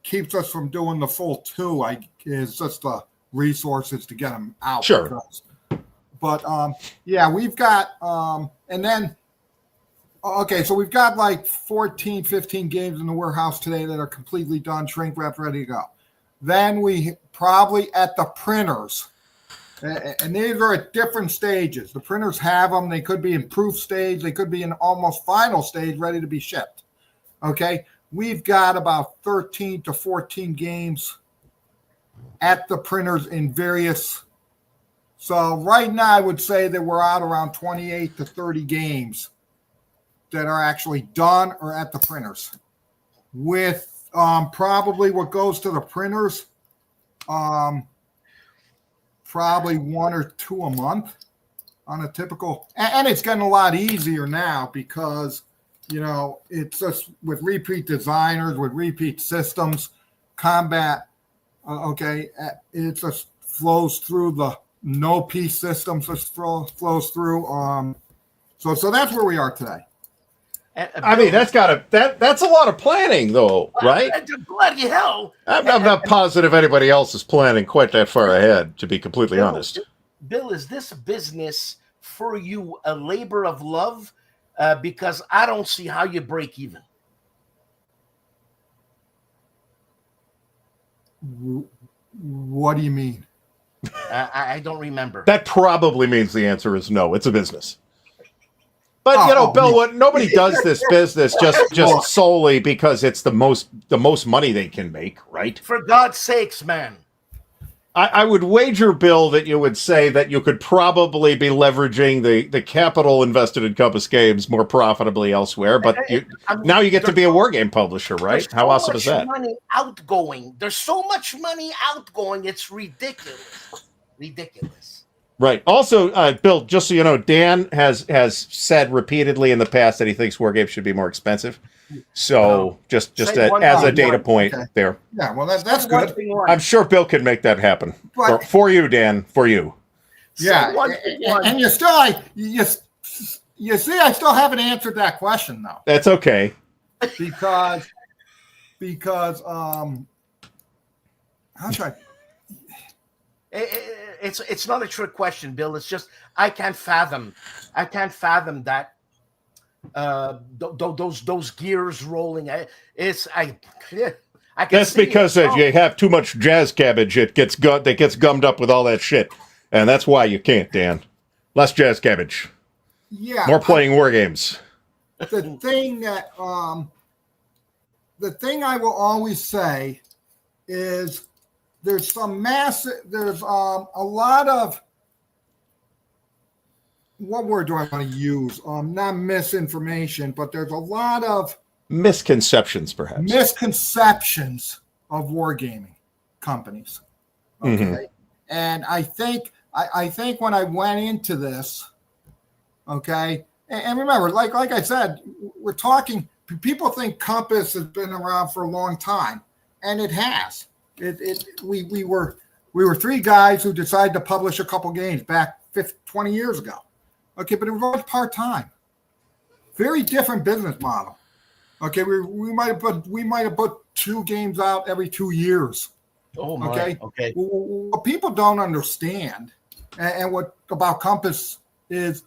keeps us from doing the full 2 is just the resources to get them out. Sure. But yeah, we've got and then okay, so we've got like 14, 15 games in the warehouse today that are completely done, shrink wrapped, ready to go. Then we probably at the printers. And these are at different stages. The printers have them. They could be in proof stage. They could be in almost final stage, ready to be shipped. Okay. We've got about 13 to 14 games at the printers in various. So right now, I would say that we're out around 28 to 30 games that are actually done or at the printers. With probably what goes to the printers, probably 1 or 2 a month on a typical, and it's getting a lot easier now because, it's just with repeat designers, with repeat systems, combat, okay, it just flows through the no piece systems, just flows through. So that's where we are today. I mean, that's a lot of planning, though, right? Bloody hell! I'm not positive anybody else is planning quite that far ahead, to be completely honest. Bill, is this business for you a labor of love? Because I don't see how you break even. What do you mean? I don't remember. That probably means the answer is no. It's a business. But Bill, nobody does this business just solely because it's the most money they can make, right? For God's sakes, man. I would wager, Bill, that you would say that you could probably be leveraging the capital invested in Compass Games more profitably elsewhere. But now you get to be a war game publisher, right? How awesome is that? Money outgoing. There's so much money outgoing. It's ridiculous. Ridiculous. Right. Also, Bill, just so you know, Dan has said repeatedly in the past that he thinks war games should be more expensive. So just as a data point there. Yeah, well, that's good. I'm sure Bill can make that happen for you, Dan. For you. Yeah, and you still, you see, I still haven't answered that question though. That's okay. Because how should I? It's not a trick question, Bill. It's just I can't fathom that those gears rolling. I can. That's because you have too much jazz cabbage. It gets gummed up with all that shit, And that's why you can't, Dan. Less jazz cabbage. Yeah. More playing war games. The thing that the thing I will always say is there's a lot of, what word do I want to use? Not misinformation, but there's a lot of misconceptions, perhaps. Misconceptions of wargaming companies. Okay. And I think when I went into this, okay, and remember, like I said, we're talking, people think Compass has been around for a long time, and it has. We were three guys who decided to publish a couple games back 20 years ago. Okay, but it was all part-time. Very different business model. Okay, we might have put 2 games out every 2 years. Oh my. Okay. Okay. What people don't understand, and what about Compass is,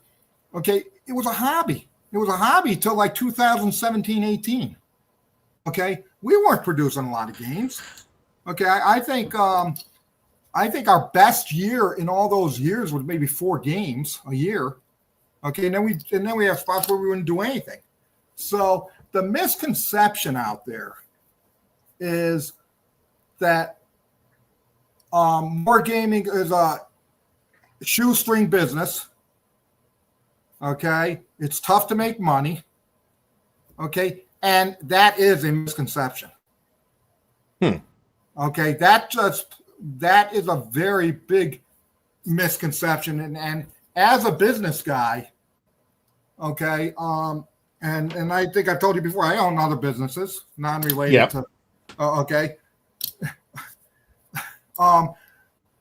okay, it was a hobby. It was a hobby till like 2017, 18. Okay, we weren't producing a lot of games. Okay, I think our best year in all those years was maybe 4 games a year. Okay, and then we have spots where we wouldn't do anything. So the misconception out there is that wargaming is a shoestring business. Okay, it's tough to make money. Okay, and that is a misconception. Okay, that is a very big misconception. And as a business guy, okay, and I think I told you before, I own other businesses, non-related to, okay.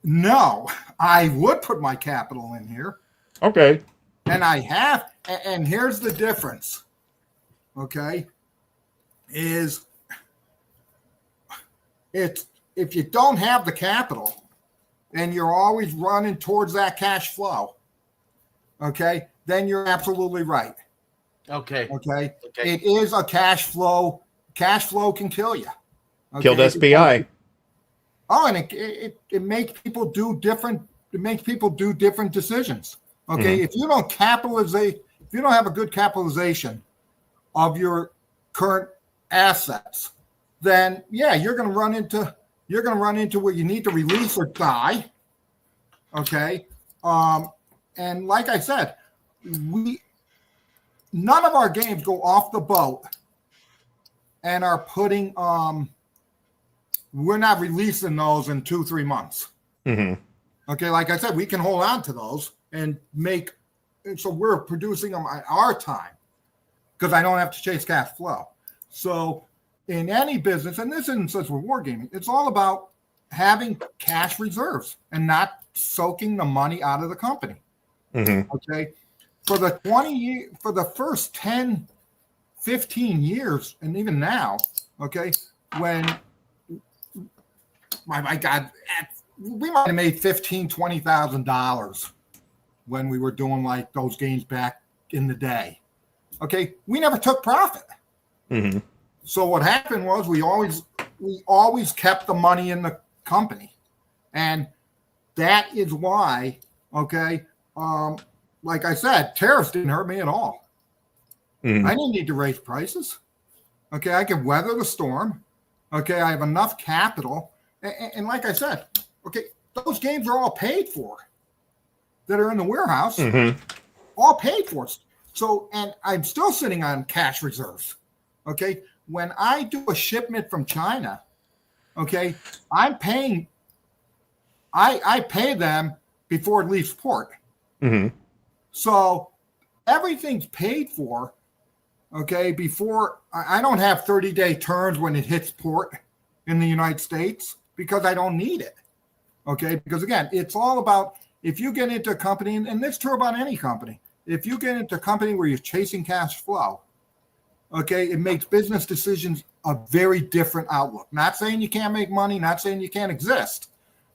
No, I would put my capital in here. Okay. And I have, and here's the difference, okay, is it's, if you don't have the capital and you're always running towards that cash flow, okay, then you're absolutely right. Okay. Okay. It is a cash flow. Cash flow can kill you. Okay? Killed SBI. Oh, and it makes people do different. It makes people do different decisions. Okay. If you don't have a good capitalization of your current assets, then yeah, you're going to run into where you need to release or die. Okay. And like I said, none of our games go off the boat and are putting, we're not releasing those in 2-3 months. Okay. Like I said, we can hold on to those and so we're producing them at our time because I don't have to chase cash flow. So in any business, and this isn't such with wargaming, it's all about having cash reserves and not soaking the money out of the company. Okay. For the first 10, 15 years, and even now, okay, when, my God, we might have made $15,000, $20,000 when we were doing like those games back in the day. Okay. We never took profit. So what happened was we always kept the money in the company. And that is why, okay, like I said, tariffs didn't hurt me at all. I didn't need to raise prices. Okay, I could weather the storm. Okay, I have enough capital. And like I said, okay, those games are all paid for that are in the warehouse, all paid for. So, and I'm still sitting on cash reserves. Okay, when I do a shipment from China, okay, I pay them before it leaves port. So everything's paid for, okay, before. I don't have 30-day turns when it hits port in the United States because I don't need it, okay? Because again, it's all about, if you get into a company, and it's true about any company, if you get into a company where you're chasing cash flow, okay, it makes business decisions a very different outlook. Not saying you can't make money, not saying you can't exist,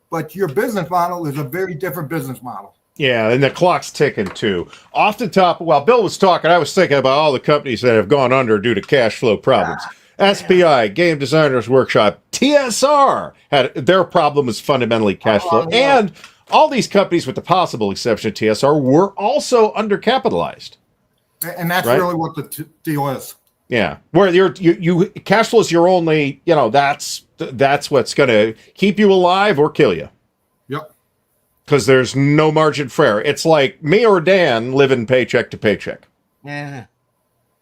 but your business model is a very different business model. Yeah, and the clock's ticking too. Off the top, while Bill was talking, I was thinking about all the companies that have gone under due to cash flow problems. SPI, Game Designers Workshop, TSR, their problem is fundamentally cash flow. And all these companies, with the possible exception of TSR, were also undercapitalized. And that's right? really what the deal is. Yeah, where you cash flow is your only, that's what's going to keep you alive or kill you. Yep. Because there's no margin for error. It's like me or Dan living paycheck to paycheck. Yeah.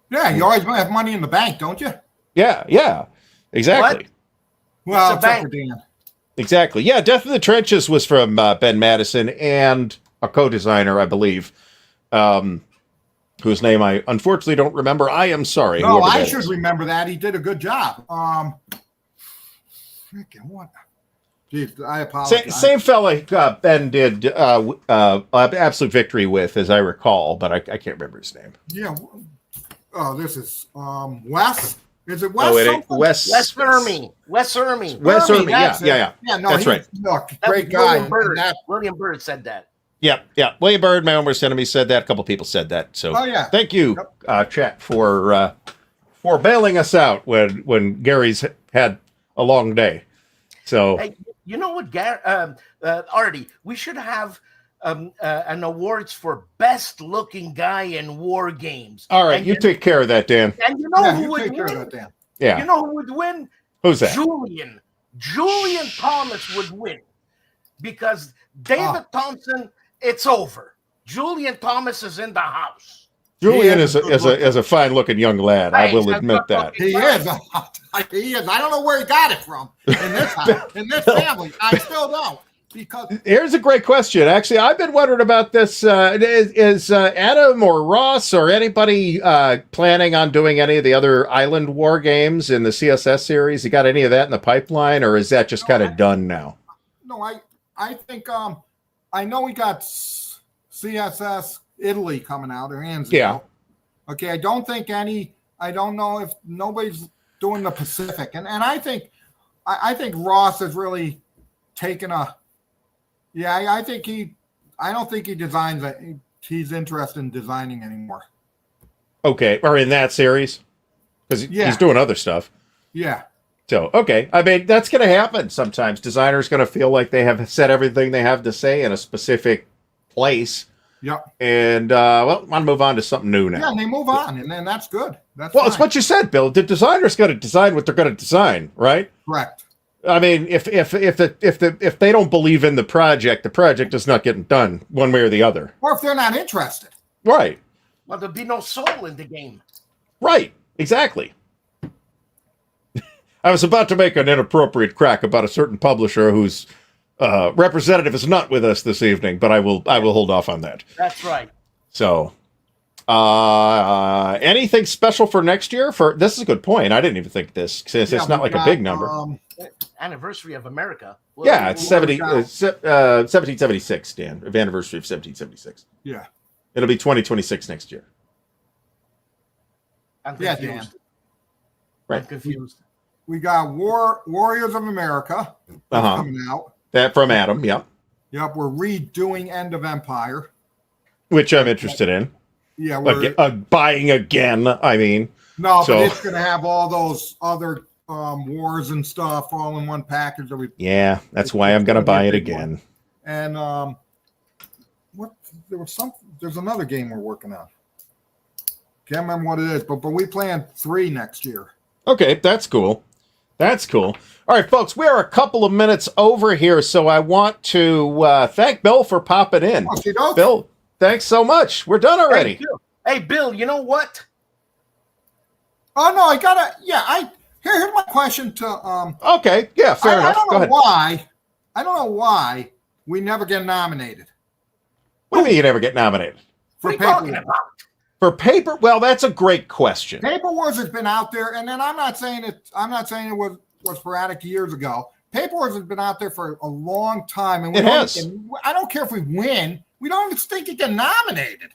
Yeah, you always have money in the bank, don't you? Yeah, exactly. What? Well, It's a except for bank. Dan. Exactly. Yeah, Death in the Trenches was from Ben Madison and a co-designer, I believe, whose name I unfortunately don't remember. I am sorry. No, whoever I that should is. remember that. He did a good job. Freaking what? Geez, I apologize. Same fella Ben did Absolute Victory with, as I recall, but I can't remember his name. Yeah. Oh, this is Wes. Is it Wes? Oh, it something? ain't Wes. Wes Ermey. Wes Ermey. Wes Ermey. that's Yeah. Yeah, no, That's right. Look, That great was guy. William Byrd. And that- William Byrd said that. Yeah. William Byrd, my own worst enemy, said that. A couple people said that. So, Oh, yeah. thank you, chat, for bailing us out when Gary's had a long day. So, Hey, you know what, Artie? We should have an awards for best looking guy in war games. all right, and you take care of that, Dan. And you know yeah, who you would take care of win? that, Dan. Yeah. You know who would win? Who's that? Julian Thomas would win because David Thompson, it's over. Julian Thomas is in the house. Julian He is is a fine looking young lad. I will admit that. He is. He is. I don't know where he got it from in this house, in this family. I still don't. Because Here's a great question. Actually, I've been wondering about this. Is Adam or Ross or anybody planning on doing any of the other Island War games in the CSS series? You got any of that in the pipeline, or is that just kind of done now? no, I think I know we got CSS Italy coming out or Anzio. Yeah. Okay, I don't know if nobody's doing the Pacific. And I think Ross has really taken I don't think he designs it. He's interested in designing anymore. Okay, or in that series? Because he's doing other stuff. Yeah. So, okay. I mean, that's going to happen sometimes. Designers going to feel like they have said everything they have to say in a specific place. Yep. And, well, I want to move on to something new now. Yeah, and they move on, and then that's good. That's Well, fine. it's what you said, Bill. The designer's got to design what they're going to design, right? Correct. I mean, if they don't believe in the project is not getting done one way or the other. Or if they're not interested. Right. Well, there'd be no soul in the game. Right. Exactly. I was about to make an inappropriate crack about a certain publisher whose representative is not with us this evening, but I will hold off on that. That's right. So, anything special for next year? This is a good point. I didn't even think this, since it's not like a big number. Anniversary of America. Yeah, it's 1776, Dan. Of anniversary of 1776. Yeah. It'll be 2026 next year. I'm Yeah, confused. Dan. Right. I'm confused. We got Warriors of America that's coming out. That from Adam, yep. Yep, we're redoing End of Empire. Which I'm interested in. Yeah, we're Buying again, I mean. no, so- but it's going to have all those other wars and stuff all in one package. That we Yeah, that's why I'm going to buy it again. And there's another game we're working on. Can't remember what it is, but we plan 3 next year. Okay, that's cool. That's cool. All right, folks, we are a couple of minutes over here, so I want to thank Bill for popping in. Okay. Bill, thanks so much. We're done already. Hey, Bill, you know what? Oh no, here's my question to Okay, yeah, fair enough. Go ahead. I don't know why we never get nominated What do you mean you never get nominated? What for are you talking Paper. about? For paper? Well, that's a great question. Paper Wars has been out there, and then I'm not saying it was sporadic years ago. Paper Wars has been out there for a long time, and It has. I don't care if we win. We don't even think you get nominated.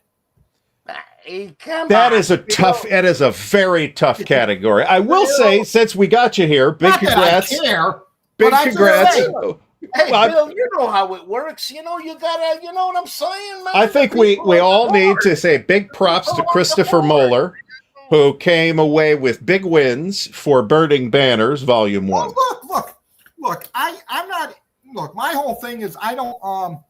Hey, come That on, is a Bill. tough. It is a very tough category. I will say, since we got you here, big Not congrats. that I care. Big but I congrats. say, Hey, Well, Bill, you know how it works. You know, you gotta, you know what I'm saying, man? I think we all need to say big props to Christopher Moeller, who came away with big wins for Burning Banners, Volume 1. Look. I'm not. Look, my whole thing is I don't.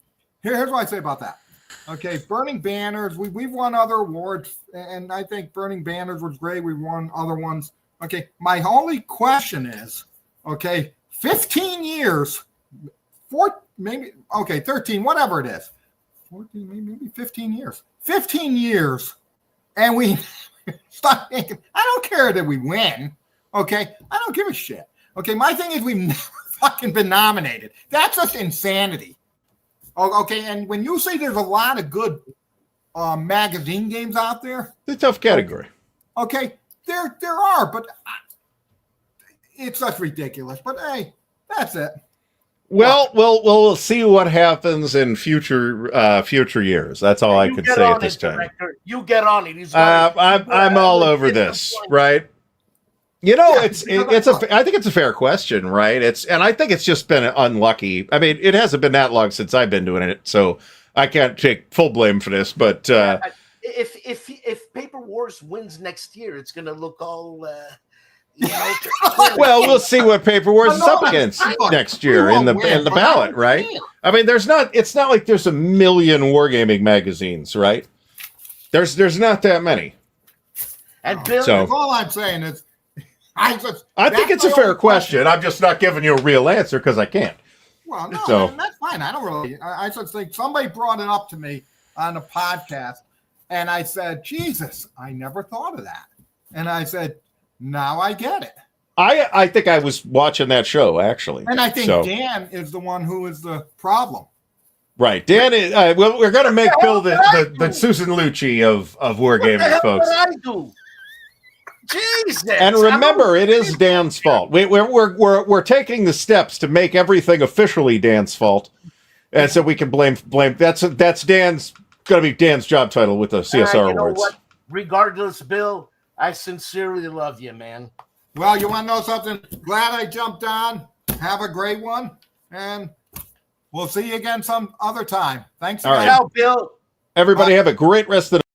Here's what I say about that. Okay, Burning Banners, we've won other awards, and I think Burning Banners was great. We won other ones. Okay, my only question is, okay, 15 years, 13, whatever it is, 14, maybe 15 years. 15 years, and we stop thinking, I don't care that we win. Okay, I don't give a shit. Okay, my thing is we've never fucking been nominated. That's just insanity. Okay, and when you say there's a lot of good magazine games out there, it's a tough category. Okay, there are, but it's just ridiculous. But hey, that's it. Well, we'll see what happens in future years. That's all I can say at this time. Director. You get on it. I'm all over this, right? You know, I think it's a fair question, right? And I think it's just been unlucky. I mean, it hasn't been that long since I've been doing it, so I can't take full blame for this. But if Paper Wars wins next year, it's going to look all. Well, we'll see what Paper Wars is up against next year in the ballot, right? I mean, it's not like there's a million wargaming magazines, right? There's not that many. And Bill, so all I'm saying is, I think it's a fair question. I'm just not giving you a real answer because I can't. Well, no, that's fine. I don't really. I just think somebody brought it up to me on a podcast, and I said, "Jesus, I never thought of that." And I said, "Now I get it." I think I was watching that show actually, and I think Dan is the one who is the problem. Right, Dan is. Well, we're going to make Bill the Susan Lucci of wargaming, folks. What did I do? Jesus. And remember, it is Dan's fault. We're taking the steps to make everything officially Dan's fault, and so we can blame. That's Dan's going to be Dan's job title with the CSR awards. What? Regardless, Bill, I sincerely love you, man. Well, you want to know something? Glad I jumped on. Have a great one, and we'll see you again some other time. Thanks. All right, ciao, Bill. Everybody, have a great rest of the